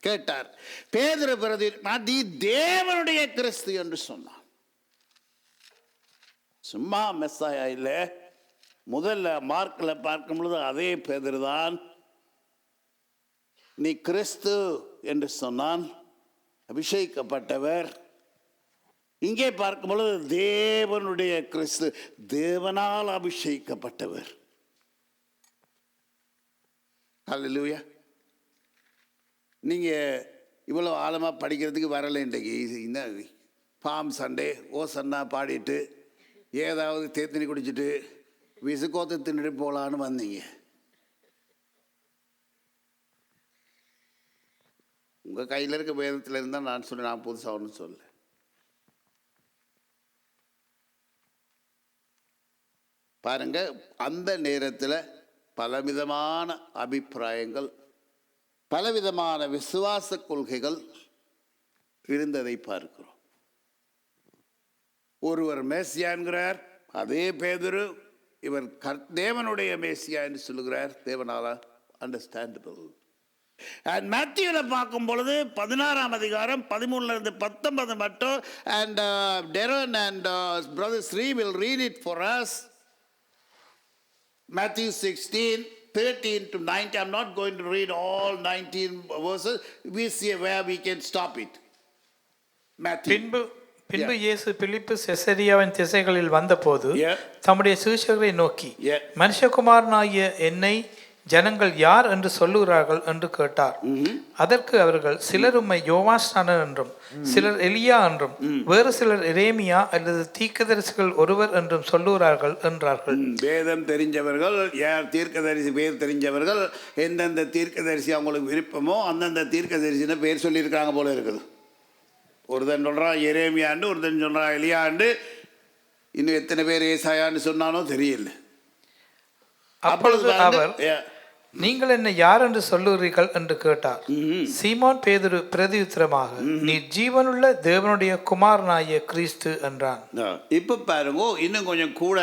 Speaker 1: கேட்டார். பேதுரு பிரதி நீ தேவனுடைய கிறிஸ்து என்று சொன்னான். சும்மா மெஸ்ஸாயா இல்லை. முதல்ல மார்க்கில் பார்க்கும் பொழுது அதே பேதுரு தான் நீ கிறிஸ்து என்று சொன்னான், அபிஷேகிக்கப்பட்டவர். இங்கே பார்க்கும் பொழுது தேவனுடைய கிறிஸ்து, தேவனால் அபிஷேகிக்கப்பட்டவர். ஹல்லேலூயா. நீங்கள் இவ்வளோ ஆழமாக படிக்கிறதுக்கு வரலை. இன்றைக்கு இந்த பாம் சண்டே ஓசன்னா பாடிட்டு ஏதாவது தேத்தனி குடிச்சிட்டு விசுக்கோத்தை தின்னுட்டு போகலான்னு வந்தீங்க. உங்கள் கையில் இருக்க வேதத்தில் இருந்தால் நான் சொன்னேன், நான் புதுசாக ஒன்றும் சொல்ல. பாருங்க, அந்த நேரத்தில் பலவிதமான அபிப்பிராயங்கள், பலவிதமான விசுவாச கொள்கைகள் இருந்ததை பார்க்கிறோம். ஒருவர் மேசியா என்கிறார், அதே பேதுரு இவர் தேவனுடைய மேசியா என்று சொல்லுகிறார். தேவனால அண்டர்ஸ்டாண்டபிள். அண்ட் மேத்யூவில் பார்க்கும் பொழுது 16ஆம் அதிகாரம் 13 19 மட்டும், and Darren and brother Sri will read it for us. Matthew 16, 13 to 19. I'm not going to read all 19 verses. We see where we can stop it. Matthew.
Speaker 2: பின்பு இயேசு பிலிப்பு செசரியாவின் திசைகளில் வந்தபோது
Speaker 1: Yeah.
Speaker 2: தம்முடைய சீஷர்களை நோக்கி,
Speaker 1: Yeah.
Speaker 2: மனுஷகுமாரனாகிய என்னை ஜனங்கள் யார் என்று சொல்லுகிறார்கள் என்று கேட்டார். அதற்கு அவர்கள், சிலர் உம்மை யோவான்ஸ்நானன் என்றும், சிலர் எலியா என்றும், வேறு சிலர் எரேமியா அல்லது தீர்க்கதரிசிகள் ஒருவர் என்றும் சொல்லுகிறார்கள் என்றார்கள்.
Speaker 1: வேதம் தெரிஞ்சவர்கள், யார் தீர்க்கதரிசி பேர் தெரிஞ்சவர்கள், எந்தெந்த தீர்க்கதரிசி அவங்களுக்கு விருப்பமோ அந்தந்த தீர்க்கதரிசின்னு பேர் சொல்லியிருக்காங்க போல இருக்குது. ஒருத்தன் சொல்கிறான் எரேமியாண்டு, ஒருத்தன் சொல்கிறான் எலியாண்டு, இன்னும் எத்தனை பேர் ஏசாயான்னு சொன்னானோ தெரியல.
Speaker 2: அப்பொழுது அவர், நீங்கள் என்ன யார் என்று சொல்லுகிறீர்கள் என்று கேட்டார். சீமோன் பேதுரு பிரதியுத்தரமாக, நீ ஜீவனுள்ள தேவனுடைய குமாரனாகிய கிறிஸ்து என்றான்.
Speaker 1: இப்ப பாருங்க, இன்னும் கொஞ்சம் கூட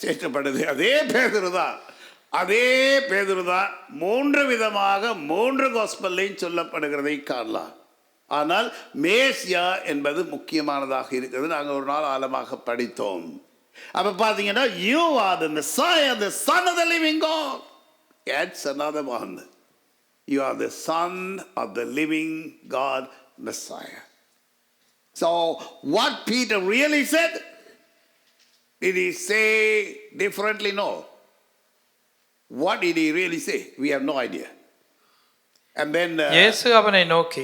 Speaker 1: சேர்க்கப்படுது. அதே பேதுரு தான், அதே பேதுரு தான் 3 விதமாக 3 காஸ்பல்லையும் சொல்லப்படுகிறதை காணலாம். ஆனால் மேசியா என்பது முக்கியமானதாக இருக்கிறது. நாங்கள் ஒரு நாள் ஆழமாக படித்தோம். அப்ப பாத்தீங்கன்னா, you are the Messiah, the Son of the living God. That's another one. You are the Son of the living God, Messiah. So what Peter really said, did he say differently? No. What did he really say? We have no idea. And then
Speaker 2: இயேசு அவனை நோக்கி,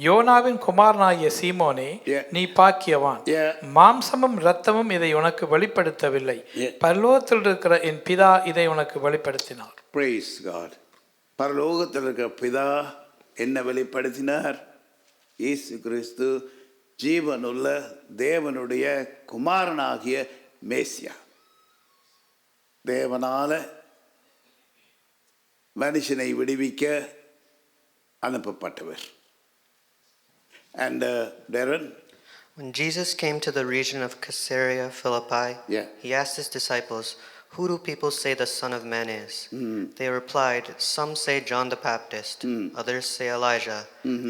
Speaker 2: யோனாவின் குமாரனாகிய சீமோனே, நீ பாக்கியவான். மாம்சமும் இரத்தமும் இதை உனக்கு வெளிப்படுத்தவில்லை, பரலோகத்தில் இருக்கிற என் பிதா இதை உனக்கு வெளிப்படுத்தினார்.
Speaker 1: Praise God. பரலோகத்தில் இருக்கிற பிதா என்ன வெளிப்படுத்தினார்? இயேசு கிறிஸ்து ஜீவனுள்ள தேவனுடைய குமாரனாகிய மேசியா, தேவனால மனுஷனை விடுவிக்க அனுப்பப்பட்டவர். And Darren,
Speaker 3: when Jesus came to the region of Caesarea Philippi, he asked his disciples, "Who do people say the Son of Man is?" They replied, "Some say John the Baptist, others say Elijah,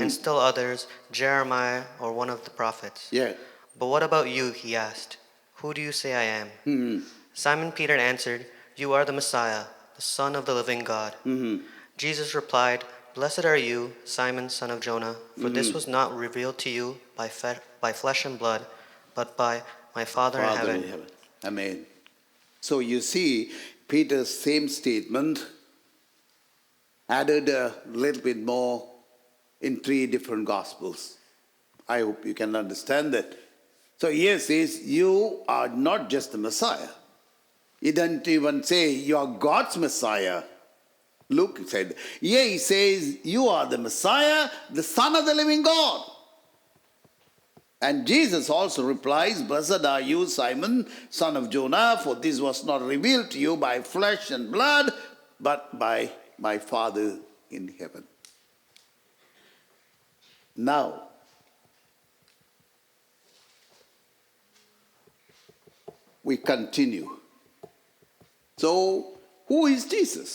Speaker 3: and still others Jeremiah or one of the prophets." "But what about you?" he asked. "Who do you say I am?" Simon Peter answered, "You are the Messiah, the Son of the living God." Jesus replied, "Blessed are you, Simon, son of Jonah, for this was not revealed to you by flesh and blood, but by my Father in heaven."
Speaker 1: Amen. So you see, Peter's same statement added a little bit more in 3 different Gospels. I hope you can understand that. So here says, you are not just the Messiah. He didn't even say you are God's Messiah. Luke said, here he says, you are the Messiah, the Son of the living God. And Jesus also replies, "Blessed are you, Simon, son of Jonah, for this was not revealed to you by flesh and blood, but by my Father in heaven." Now, we continue. So, who is Jesus?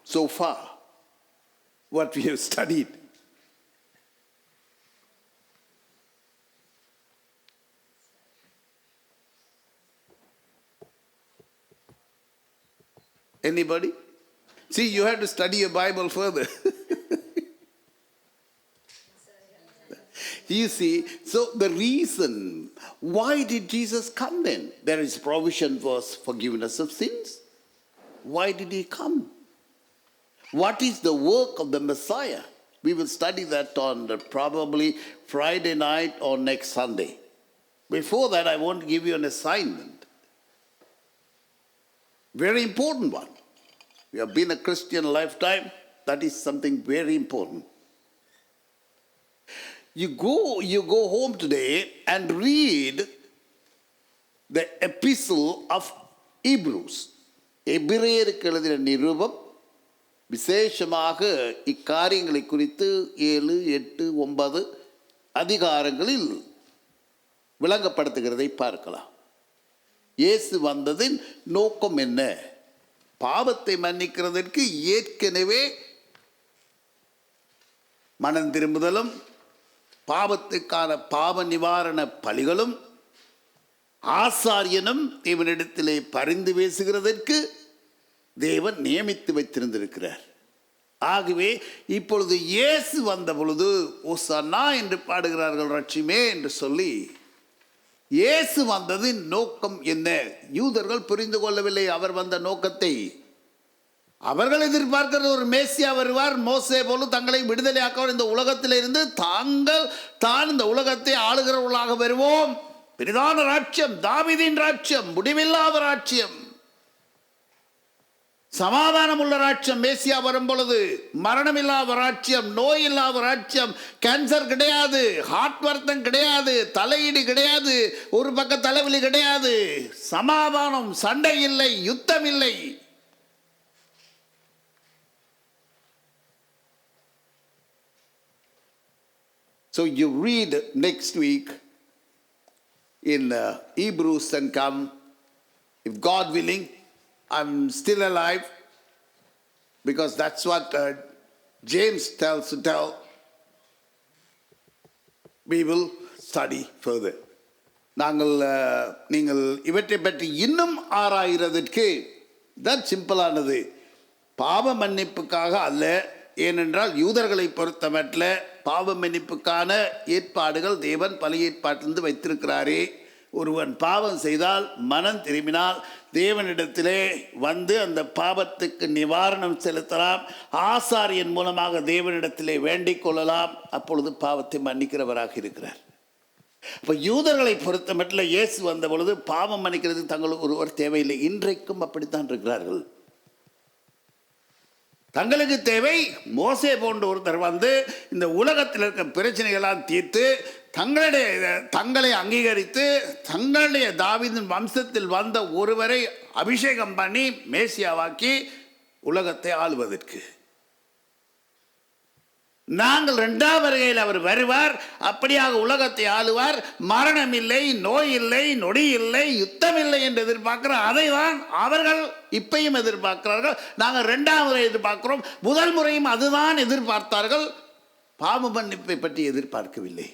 Speaker 1: So far, what we have studied. Anybody? See, you have to study your Bible further. You see, so the reason, why did Jesus come then? There is provision for forgiveness of sins. Why did he come? What is the work of the Messiah? We will study that on probably Friday night or next Sunday. Before that, I want to give you an assignment. Very important one. You have been a Christian a lifetime. That is something very important. You go home today and read the epistle of Hebrews. எபிரேயருக்கு எழுதின நிருபம் விசேஷமாக இக்காரியங்களை குறித்து 7, 8, 9 அதிகாரங்களில் விளங்கப்படுத்துகிறதை பார்க்கலாம். இயேசு வந்ததின் நோக்கம் என்ன? பாவத்தை மன்னிக்கிறதற்கு ஏற்கனவே மனம் திரும்புதலும் பாவத்துக்கான பாவ நிவாரண பலிகளும் ஆசாரியனும் தேவனிடத்திலே பரிந்து பேசுகிறதற்கு தேவன் நியமித்து வைத்திருந்திருக்கிறார். ஆகவே இப்பொழுது இயேசு வந்த பொழுது ஓசன்னா என்று பாடுகிறார்கள், ரட்சிமே என்று சொல்லி. இயேசு வந்ததின் நோக்கம் என்ன? யூதர்கள் புரிந்து கொள்ளவில்லை அவர் வந்த நோக்கத்தை. அவர்கள் எதிர்பார்க்கிற ஒரு மேசியா வருவார், மோசே போல தங்களை விடுதலையாக்க இந்த உலகத்திலிருந்து தான் இந்த உலகத்தை ஆளுகிறவர்களாக வருவோம். பெரிதான ராஜ்யம், தாவீதின் ராஜ்யம், முடிவில்லாத ராஜ்யம், சமாதானம் உள்ள ராஜ்யம். மேசியா வரும் பொழுது மரணம் இல்லாத ராஜ்யம், நோய் இல்லாத ராஜ்யம், கேன்சர் கிடையாது, ஹார்ட் வருத்தம் கிடையாது, தலையீடு கிடையாது, ஒரு பக்க தலைவலி கிடையாது, சமாதானம், சண்டை இல்லை, யுத்தம் இல்லை. So you read next week in Hebrews and come, if God willing, I'm still alive, because that's what James tells to tell. We will study further. நீங்கள் இவற்றை பற்றி இன்னும் ஆராய்கிறதற்கு தான் சிம்பிளானது. பாவ மன்னிப்புக்காக அல்ல, ஏனென்றால் யூதர்களை பொறுத்தமட்டில் பாவ மன்னிப்புக்கான ஏற்பாடுகள் தேவன் பழைய ஏற்பாட்டிலிருந்து வைத்திருக்கிறாரே. ஒருவன் பாவம் செய்தால் மனம் திரும்பினால் தேவனிடத்திலே வந்து அந்த பாவத்துக்கு நிவாரணம் செலுத்தலாம். ஆசாரியன் மூலமாக தேவனிடத்திலே வேண்டிக் கொள்ளலாம். அப்பொழுது பாவத்தை மன்னிக்கிறவராக இருக்கிறார். இப்போ யூதர்களை பொறுத்த மட்டும் இயேசு வந்த பொழுது பாவம் மன்னிக்கிறது தங்களுக்கு ஒருவர் தேவையில்லை. இன்றைக்கும் அப்படித்தான் இருக்கிறார்கள். தங்களுக்கு தேவை மோசே போன்ற ஒருத்தர் வந்து இந்த உலகத்தில் இருக்க பிரச்சனைகளாம் தீர்த்து தங்களை அங்கீகரித்து தங்களுடைய தாவீதின் வம்சத்தில் வந்த ஒருவரை அபிஷேகம் பண்ணி மேசியாவாக்கி உலகத்தை ஆளுவதற்கு. நாங்கள் 2ஆம் வருகையில் அவர் வருவார், அப்படியாக உலகத்தை ஆளுவார். மரணம் இல்லை, நோய் இல்லை, நொடி இல்லை, யுத்தம் இல்லை என்று எதிர்பார்க்கிறோம். அதை தான் அவர்கள் இப்பையும் எதிர்பார்க்கிறார்கள். நாங்கள் 2ஆம் முறை எதிர்பார்க்கிறோம். முதல் முறையும் அதுதான் எதிர்பார்த்தார்கள். பாவ மன்னிப்பை பற்றி எதிர்பார்க்கவில்லை.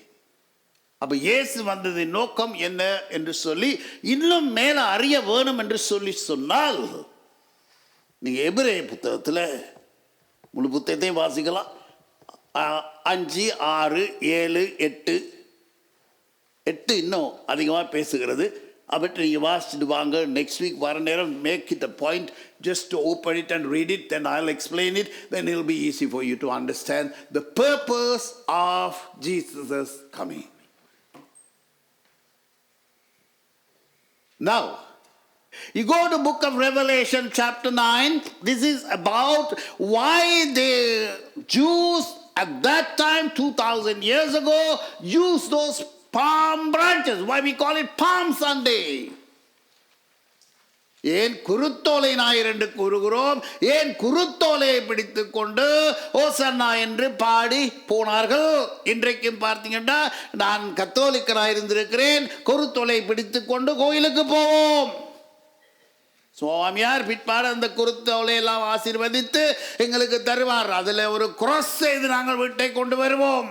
Speaker 1: அப்போ இயேசு வந்ததின் நோக்கம் என்ன என்று சொல்லி இன்னும் மேலே அறிய வேணும் என்று சொல்லி சொன்னால், நீங்கள் எபிரேய புத்தகத்தில் முழு புத்தகத்தையும் வாசிக்கலாம். 5, 6, 7, 8 இன்னும் அதிகமாக பேசுகிறது. அவற்றை நீங்கள் வாசிச்சுட்டு வாங்க. நெக்ஸ்ட் வீக் வர நேரம் make it a point just to open it and read it, then I'll explain it. Then it will be easy for you to understand the purpose of Jesus' coming. Now, you go to book of Revelation chapter 9. This is about why the Jews at that time 2000 years ago used those palm branches. Why we call it Palm Sunday. ஏன் குருத்தோலை ஞாயிறு என்று கூறுகிறோம்? ஏன் குருத்தோலையை பிடித்து கொண்டு ஓசன்னா என்று பாடி போனார்கள்? இன்றைக்கும் பார்த்தீங்கன்னா நான் கத்தோலிக்கனாக இருந்திருக்கிறேன். குருத்தோலை பிடித்து கொண்டு கோயிலுக்கு போவோம். சுவாமியார் பிற்பாடு அந்த குருத்தோலையெல்லாம் ஆசீர்வதித்து எங்களுக்கு தருவார். அதில் ஒரு cross செய்து நாங்கள் வீட்டை கொண்டு வருவோம்.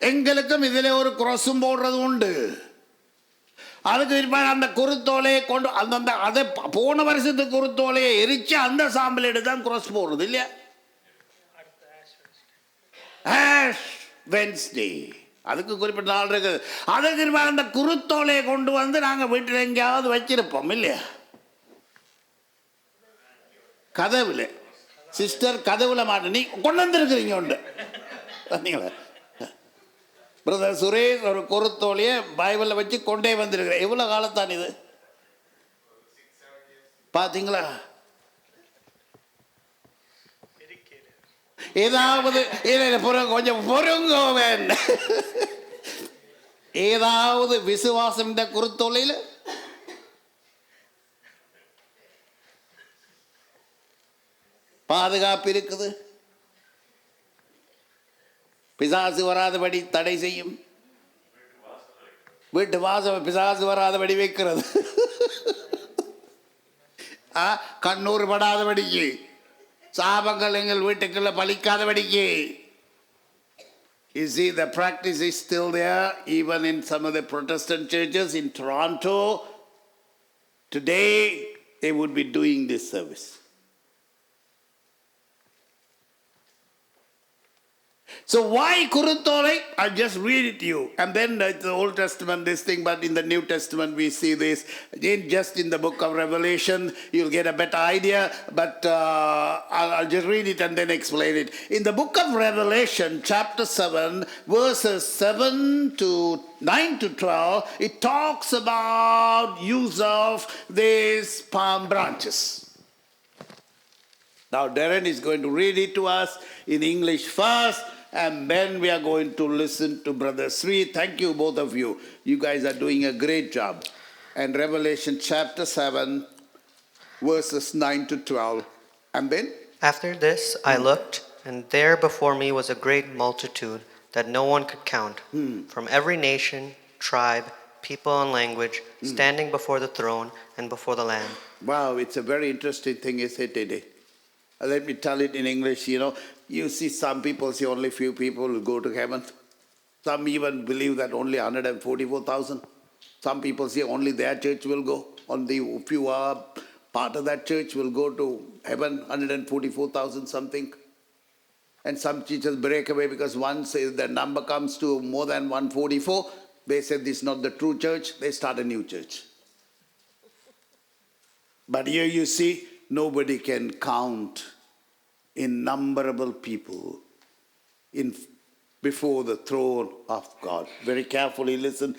Speaker 1: எங்களுக்கும் இதில் ஒரு crossம் போடுறது உண்டு. அதுக்கு பிற்பாடு அந்த குருத்தோலையை கொண்டு அந்த அதை போன வருஷத்து குருத்தோலையை எரிச்சு அந்த சாம்பல் எடுத்து தான் cross போடுறது இல்லையா? ஆஷ் வென்ஸ்டே அதுக்கு குறிப்பிட்ட நாள் இருக்குது. அதுக்கு பிற்பாடு அந்த குருத்தோலையை கொண்டு வந்து நாங்கள் வீட்டில் எங்கேயாவது வச்சிருப்போம் இல்லையா? கதவுல சிஸ்டர் கதவுல மாட்ட நீ கொண்டு வந்துருக்குறீங்க உண்டு பார்த்தீங்களா? பிரதர் சுரேஷ் ஒரு குருத்தோலையை பைபிளில் வச்சு கொண்டே வந்திருக்கிறேன். எவ்வளோ காலத்தான் இது பார்த்தீங்களா? ஏதாவது கொஞ்சம் பொறுங்க. ஏதாவது விசுவாசம் இந்த குருத்தோலையில் பாதுகாப்பு இருக்குது. பிசாசு வராதபடி தடை செய்யும். வீட்டு வாசல் பிசாசு வராதபடி வைக்கிறது. கண்ணூர் படாதபடிக்கு, சாபங்கள் எங்கள் வீட்டுக்குள்ள பலிக்காதபடிக்கு. You see, the practice is still there, even in some of the Protestant churches in Toronto. Today, they would be doing this service. So why Kurutole? I'll just read it to you. And then the Old Testament, this thing, but in the New Testament we see this. Just in the book of Revelation, you'll get a better idea, but I'll just read it and then explain it. In the book of Revelation, chapter 7, verses 9 to 12, it talks about use of these palm branches. Now Darren is going to read it to us in English first, and then we are going to listen to Brother Sri. Thank you, both of you. You guys are doing a great job. And Revelation chapter 7, verses 9 to 12. And then?
Speaker 3: After this I looked, and there before me was a great multitude that no one could count, from every nation, tribe, people, and language, standing before the throne and before the Lamb.
Speaker 1: Wow, it's a very interesting thing, is it today? Let me tell it in English. You see some people say only few people will go to heaven. Some even believe that only 144,000. Some people say only their church will go. Only if you are part of that church will go to heaven, 144,000 something. And some churches break away because once the number comes to more than 144, they say this is not the true church. They start a new church. But here you see, nobody can count innumerable people before the throne of God. Very carefully listen.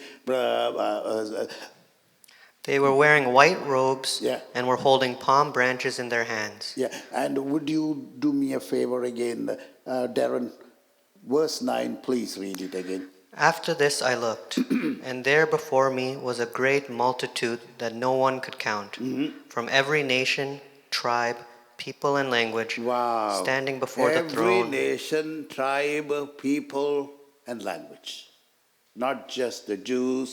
Speaker 3: They were wearing white robes,
Speaker 1: Yeah.
Speaker 3: and were holding palm branches in their hands.
Speaker 1: Yeah, and would you do me a favor again, Darren? Verse 9, please read it again.
Speaker 3: After this I looked, and there before me was a great multitude that no one could count, from every nation, tribe, people, and language,
Speaker 1: Wow.
Speaker 3: standing before the
Speaker 1: Every
Speaker 3: throne.
Speaker 1: nation, tribe, people, and language. Not just the Jews,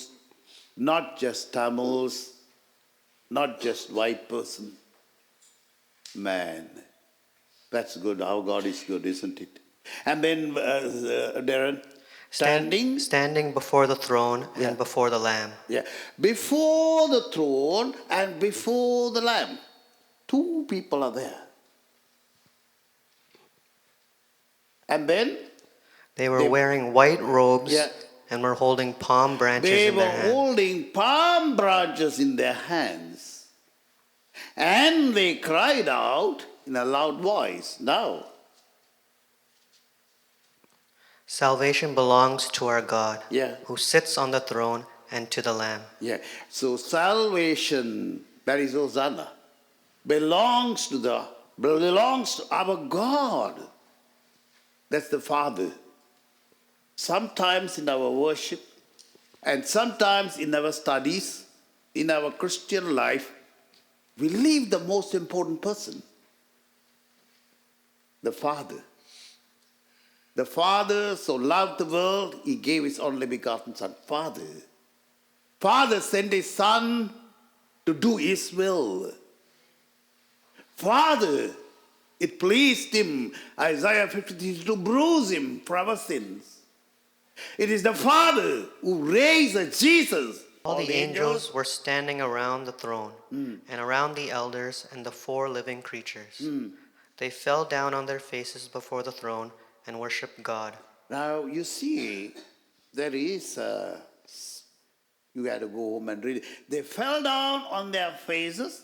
Speaker 1: not just Tamils, not just white person. Man, that's good. How God is good, isn't it? And then, Darren,
Speaker 3: Standing before the throne
Speaker 1: Yeah.
Speaker 3: and before the Lamb.
Speaker 1: Yeah, before the throne and before the Lamb. Two people are there. And then
Speaker 3: They were
Speaker 1: They-
Speaker 3: wearing white robes,
Speaker 1: Yeah.
Speaker 3: and were holding palm branches
Speaker 1: they
Speaker 3: in
Speaker 1: were
Speaker 3: their hands.
Speaker 1: holding palm branches in their hands. And they cried out in a loud voice. Now,
Speaker 3: Salvation belongs to our God,
Speaker 1: Yeah.
Speaker 3: who sits on the throne, and to the Lamb.
Speaker 1: yeah. So salvation, that is Hosanna, belongs to our God. That's the Father. Sometimes in our worship and sometimes in our studies, in our Christian life, we leave the most important person, the Father. The Father so loved the world, he gave his only begotten Son. Father sent his Son to do his will. Father, it pleased him, Isaiah 53, to bruise him for our sins. It is the Father who raised Jesus.
Speaker 3: All the angels were standing around the throne, and around the elders and the four living creatures. They fell down on their faces before the throne and worshiped God.
Speaker 1: Now, you see, there is you had to go home and read it. They fell down on their faces.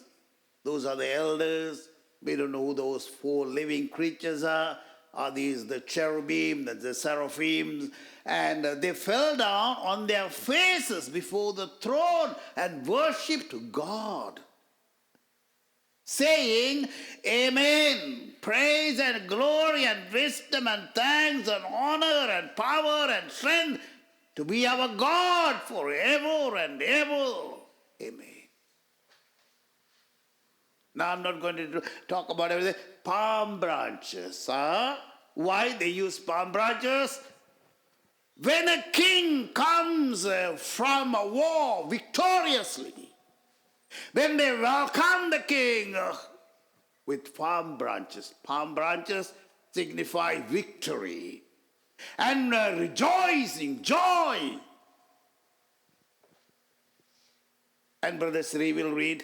Speaker 1: Those are the elders. We don't know who those four living creatures are. Are these the cherubim, the seraphim? And they fell down on their faces before the throne and worshipped God, saying, Amen. Praise and glory and wisdom and thanks and honor and power and strength to be our God forever and ever. Amen. Now I'm not going to talk about everything. Palm branches. Why they use palm branches? When a king comes from a war victoriously, then they welcome the king with palm branches. Palm branches signify victory and rejoicing, joy. And Brother Sri will read.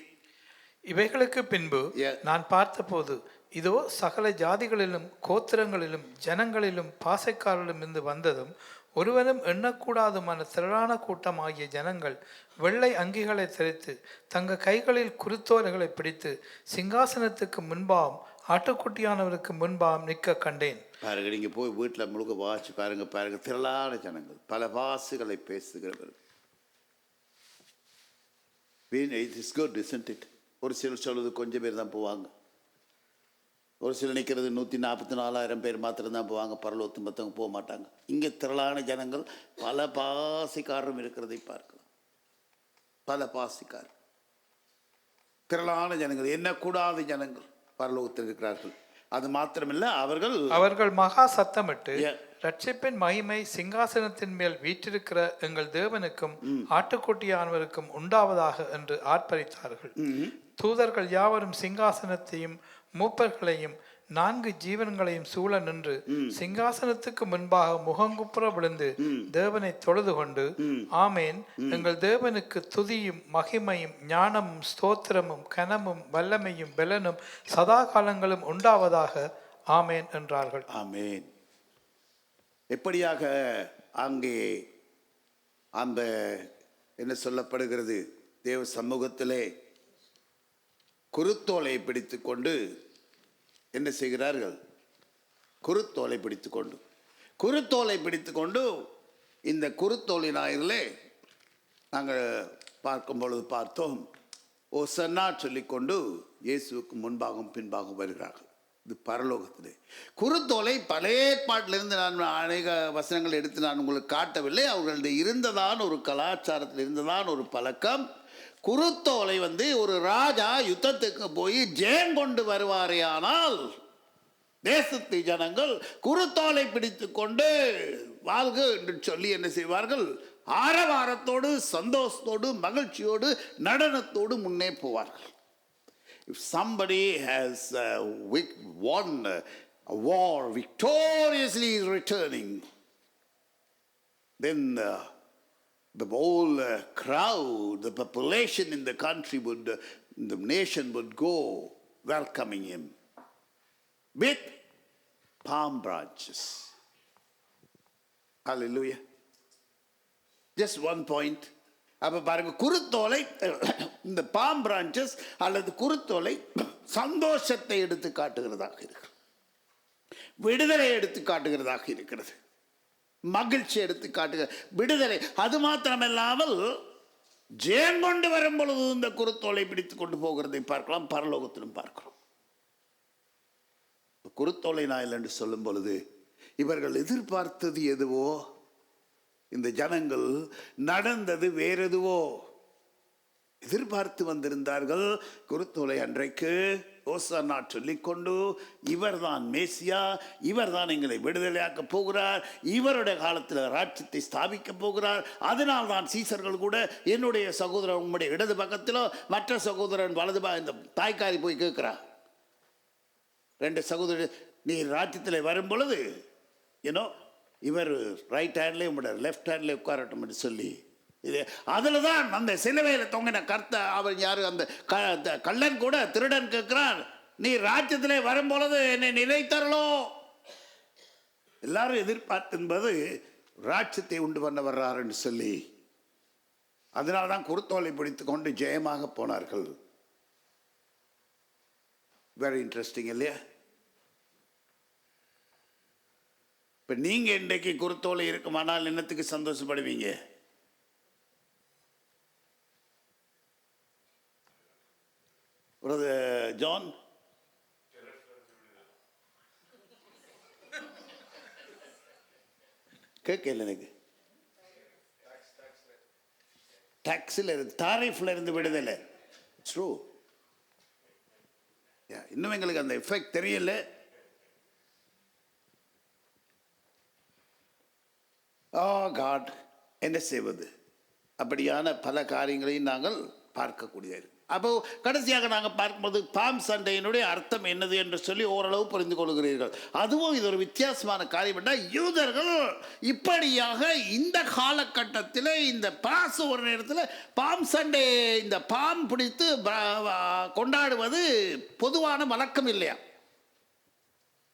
Speaker 2: இவைகளுக்கு பின்பு
Speaker 1: Yeah.
Speaker 2: நான் பார்த்தபோது இதோ சகல ஜாதிகளிலும் கோத்திரங்களிலும் ஜனங்களிலும் பாசைக்காரரிலும் இருந்து வந்ததும் ஒருவனும் எண்ணக்கூடாதுமான திரளான கூட்டம் ஆகிய ஜனங்கள் வெள்ளை அங்கிகளை தரித்து தங்கள் கைகளில் குருத்தோலைகளை பிடித்து சிங்காசனத்துக்கு முன்பாகவும் ஆட்டுக்குட்டியானவருக்கு முன்பாகவும் நிற்க கண்டேன்.
Speaker 1: பாருங்க, நீங்க போய் வீட்டில் முழுக்க வாசி பாருங்க. பாருங்க, திரளான ஜனங்கள், பல பாசுகளை பேசுகிறவர்கள். It is good, isn't it? ஒரு சிலர் சொல்லுது கொஞ்சம் பேர் தான் போவாங்க, ஒரு சிலர் நிற்கிறது 144,000 பேர் மாத்திரம்தான் போவாங்க, பரலோகத்து மற்றவங்க போக மாட்டாங்க. இங்கே திரளான ஜனங்கள், பல பாசிக்காரரும் இருக்கிறதை பார்க்கலாம். பல பாசிக்காரர், திரளான ஜனங்கள், எண்ணக்கூடாத ஜனங்கள் பரலோகத்தில் இருக்கிறார்கள். அது மாத்திரமில்லை, அவர்கள்
Speaker 2: மகா சத்தமிட்டு ரட்சிப்பின் மகிமை சிங்காசனத்தின் மேல் வீற்றிருக்கிற எங்கள் தேவனுக்கும் ஆட்டுக்குட்டியானவருக்கும் உண்டாவதாக என்று ஆர்ப்பரித்தார்கள். தூதர்கள் யாவரும் சிங்காசனத்தையும் மூப்பர்களையும் 4 ஜீவன்களையும் சூழ நின்று சிங்காசனத்துக்கு முன்பாக முகங்குப்புற விழுந்து தேவனை தொழுது கொண்டு, ஆமேன், எங்கள் தேவனுக்கு துதியும் மகிமையும் ஞானமும் ஸ்தோத்திரமும் கனமும் வல்லமையும் பெலனும் சதா காலங்களும் உண்டாவதாக, ஆமேன் என்றார்கள்.
Speaker 1: ஆமேன். எப்படியாக அங்கே அந்த என்ன சொல்லப்படுகிறது, தேவ சமூகத்திலே குருத்தோலை பிடித்து கொண்டு என்ன செய்கிறார்கள்? குருத்தோலை பிடித்து கொண்டு இந்த குருத்தோலை ஞாயிறிலே நாங்கள் பார்க்கும் பொழுது பார்த்தோம், ஓசன்னா சொல்லிக்கொண்டு இயேசுவுக்கு முன்பாகவும் பின்பாகவும் வருகிறார்கள். இது பரலோகத்திலே குருத்தோலை பழைய ஏற்பாட்டிலிருந்து நான் அநேக வசனங்கள் எடுத்து நான் உங்களுக்கு காட்டவில்லை. அவர்களுடைய இருந்ததான் ஒரு கலாச்சாரத்தில் இருந்ததான் ஒரு பழக்கம். குருத்தோலை ஒரு ராஜா யுத்தத்துக்கு போய் ஜெயம் கொண்டு வருவாரே ஆனால் தேசத்து ஜனங்கள் குருத்தோலை பிடித்து கொண்டு வாழ்க என்று சொல்லி என்ன செய்வார்கள்? ஆரவாரத்தோடு, சந்தோஷத்தோடு, மகிழ்ச்சியோடு, நடனத்தோடு முன்னே போவார்கள். If somebody has won a war, victoriously returning, then the whole crowd, the population in the country would, the nation would go welcoming him with palm branches. Hallelujah. Just one point. அப்போ பாருங்க, குருத்தோலை, இந்த பாம் பிரான்ச்சஸ் அல்லது குருத்தோலை சந்தோஷத்தை எடுத்து காட்டுகிறதாக இருக்கிறது, விடுதலை எடுத்து காட்டுகிறதாக இருக்கிறது, மகிழ்ச்சி எடுத்து காட்டுகிற விடுதலை. அது மாத்திரமில்லாமல் ஜெயம் கொண்டு வரும் பொழுது இந்த குருத்தோலை பிடித்து கொண்டு போகிறதை பார்க்கலாம், பரலோகத்திலும் பார்க்கிறோம். குருத்தோலை நாயில் என்று சொல்லும் பொழுது இவர்கள் எதிர்பார்த்தது எதுவோ, இந்த ஜனங்கள் நடந்தது வேறெதுவோ. எதிர்பார்த்து வந்திருந்தார்கள் குருத்தோலை அன்றைக்கு ஓசன்னா சொல்லிக்கொண்டு, இவர்தான் மேசியா, இவர்தான் எங்களை விடுதலையாக்க போகிறார், இவருடைய காலத்தில் ராஜ்யத்தை ஸ்தாபிக்க போகிறார். அதனால் தான் சீசர்கள் கூட என்னுடைய சகோதரன் உங்களுடைய இடது பக்கத்திலோ மற்ற சகோதரன் வலது இந்த தாய்க்காரி போய் கேட்கிறார், 2 சகோதரர் நீ ராஜ்யத்தில் வரும் பொழுது இவர் ரைட் ஹேண்ட்லேயே உங்களோட லெஃப்ட் ஹேண்ட்லேயே உட்காரட்டும் என்று சொல்லி, இது அதில் தான் அந்த சிலுவையில் தொங்கின அவர் யாரு, அந்த கள்ளன் கூட திருடன் கேட்கிறான், நீ ராஜ்யத்திலே வரும் பொழுது என்னை நிலைத்தரலோ. எல்லாரும் எதிர்பார்த்திருப்பது ராஜ்யத்தை உண்டு பண்ண வர்றார் என்று சொல்லி, அதனால்தான் குருத்தோலை பிடித்து கொண்டு ஜெயமாக போனார்கள். வெரி இன்ட்ரெஸ்டிங் இல்லையா? இப்போ நீங்கள் இன்றைக்கு குருத்தோலை இருக்குமானால் என்னத்துக்கு சந்தோஷப்படுவீங்க? ஜான், கேட்கல எனக்கு. டாக்ஸில் இருந்து, தாரிஃப்ல இருந்து விடுதலை. ட்ரூ. இன்னும் எங்களுக்கு அந்த எஃபெக்ட் தெரியல. காட் என்ன செய்வது? அப்படியான பல காரியங்களையும் நாங்கள் பார்க்கக்கூடியது. அப்போ கடைசியாக நாங்கள் பார்க்கும்போது பாம் சண்டையினுடைய அர்த்தம் என்னது என்று சொல்லி ஓரளவு புரிந்து கொள்கிறீர்கள். அதுவும் இது ஒரு வித்தியாசமான காரியம் என்றால், யூதர்கள் இப்படியாக இந்த காலகட்டத்தில் இந்த பாஸ் ஒரு நேரத்தில் பாம் சண்டே, இந்த பாம் பிடித்து கொண்டாடுவது பொதுவான வழக்கம் இல்லையா?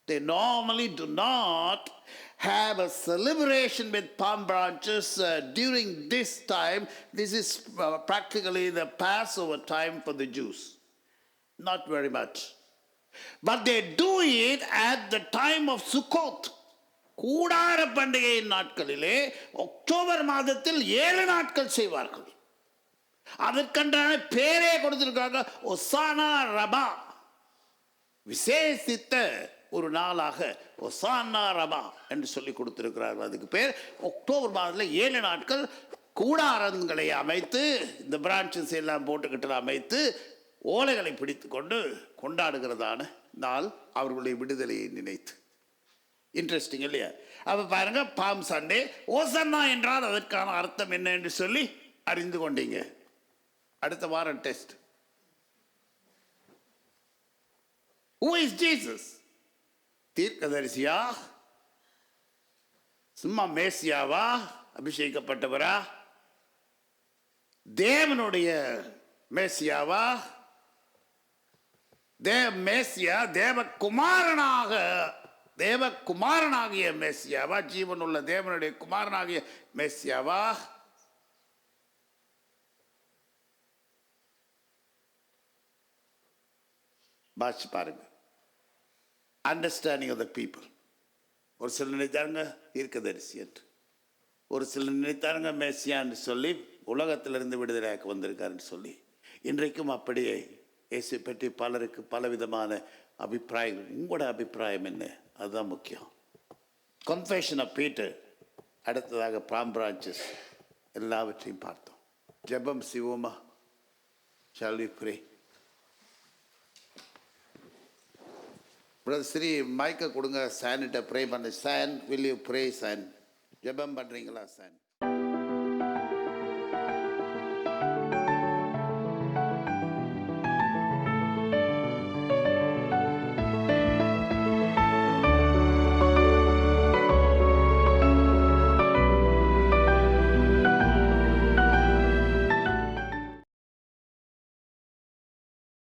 Speaker 1: They normally do not have a celebration with palm branches during this time. This is practically the Passover time for the Jews. Not very much. But they do it at the time of Sukkot. கூடார பண்டிகை நாட்களிலே அக்டோபர் மாதத்தில் 7 நாட்கள் செய்வார்கள். அதற்கென்றான பேரே கொடுத்திருக்காங்க, ஒசானா ரபா. விசேஷித்த ஒரு நாளாக ஒசானா ரபா என்று சொல்லி கொடுத்திருக்கிறார்கள். அதுக்கு பேர் அக்டோபர் மாதத்தில் 7 நாட்கள் கூடாரங்களை அமைத்து, இந்த பிரான்ச்சஸ் எல்லாம் போட்டுக்கிட்டு அமைத்து ஓலைகளை பிடித்து கொண்டு கொண்டாடுகிறதான நாள், அவர்களுடைய விடுதலையை நினைத்து. இன்ட்ரெஸ்டிங் இல்லையா? அப்போ பாருங்க, பாம் சண்டே, ஓசன்னா என்றால் அதற்கான அர்த்தம் என்ன என்று சொல்லி அறிந்து கொண்டீங்க. அடுத்த வாரம் டெஸ்ட். Who is Jesus? தீர்க்கதரிசியா, சும்மா மேசியாவா, அபிஷேகப்பட்டவரா, தேவனுடைய மேசியாவா, மேசியா தேவகுமாரனாகிய மேசியாவா, ஜீவனுள்ள தேவனுடைய குமாரனாகிய மேசியாவா, பாச்சு பாருங்க. Understanding of the people. ஒரு சிலர் நினைத்தாருங்க தீர்க்கதரிசி என்று, ஒரு சிலர் நினைத்தாருங்க மேசியான்னு சொல்லி உலகத்திலிருந்து விடுதலையாக்க வந்திருக்காருன்னு சொல்லி. இன்றைக்கும் அப்படியே இயேசு பற்றி பலருக்கு பலவிதமான அபிப்பிராயங்கள். உங்களோட அபிப்பிராயம் என்ன? அதுதான் முக்கியம். கன்ஃபெஷன் ஆஃப் பீட்டர், அடுத்ததாக பாம் பிரான்ச்சஸ், எல்லாவற்றையும் பார்த்தோம். ஜெபம் சிவோமா? Shall we pray? Brother Shri மைக்கை கொடுங்க, சான்கிட்ட ப்ரே பண்ண. சான், வில் யூ ப்ரே? சான், ஜெபம் பண்ணுறீங்களா? சான்.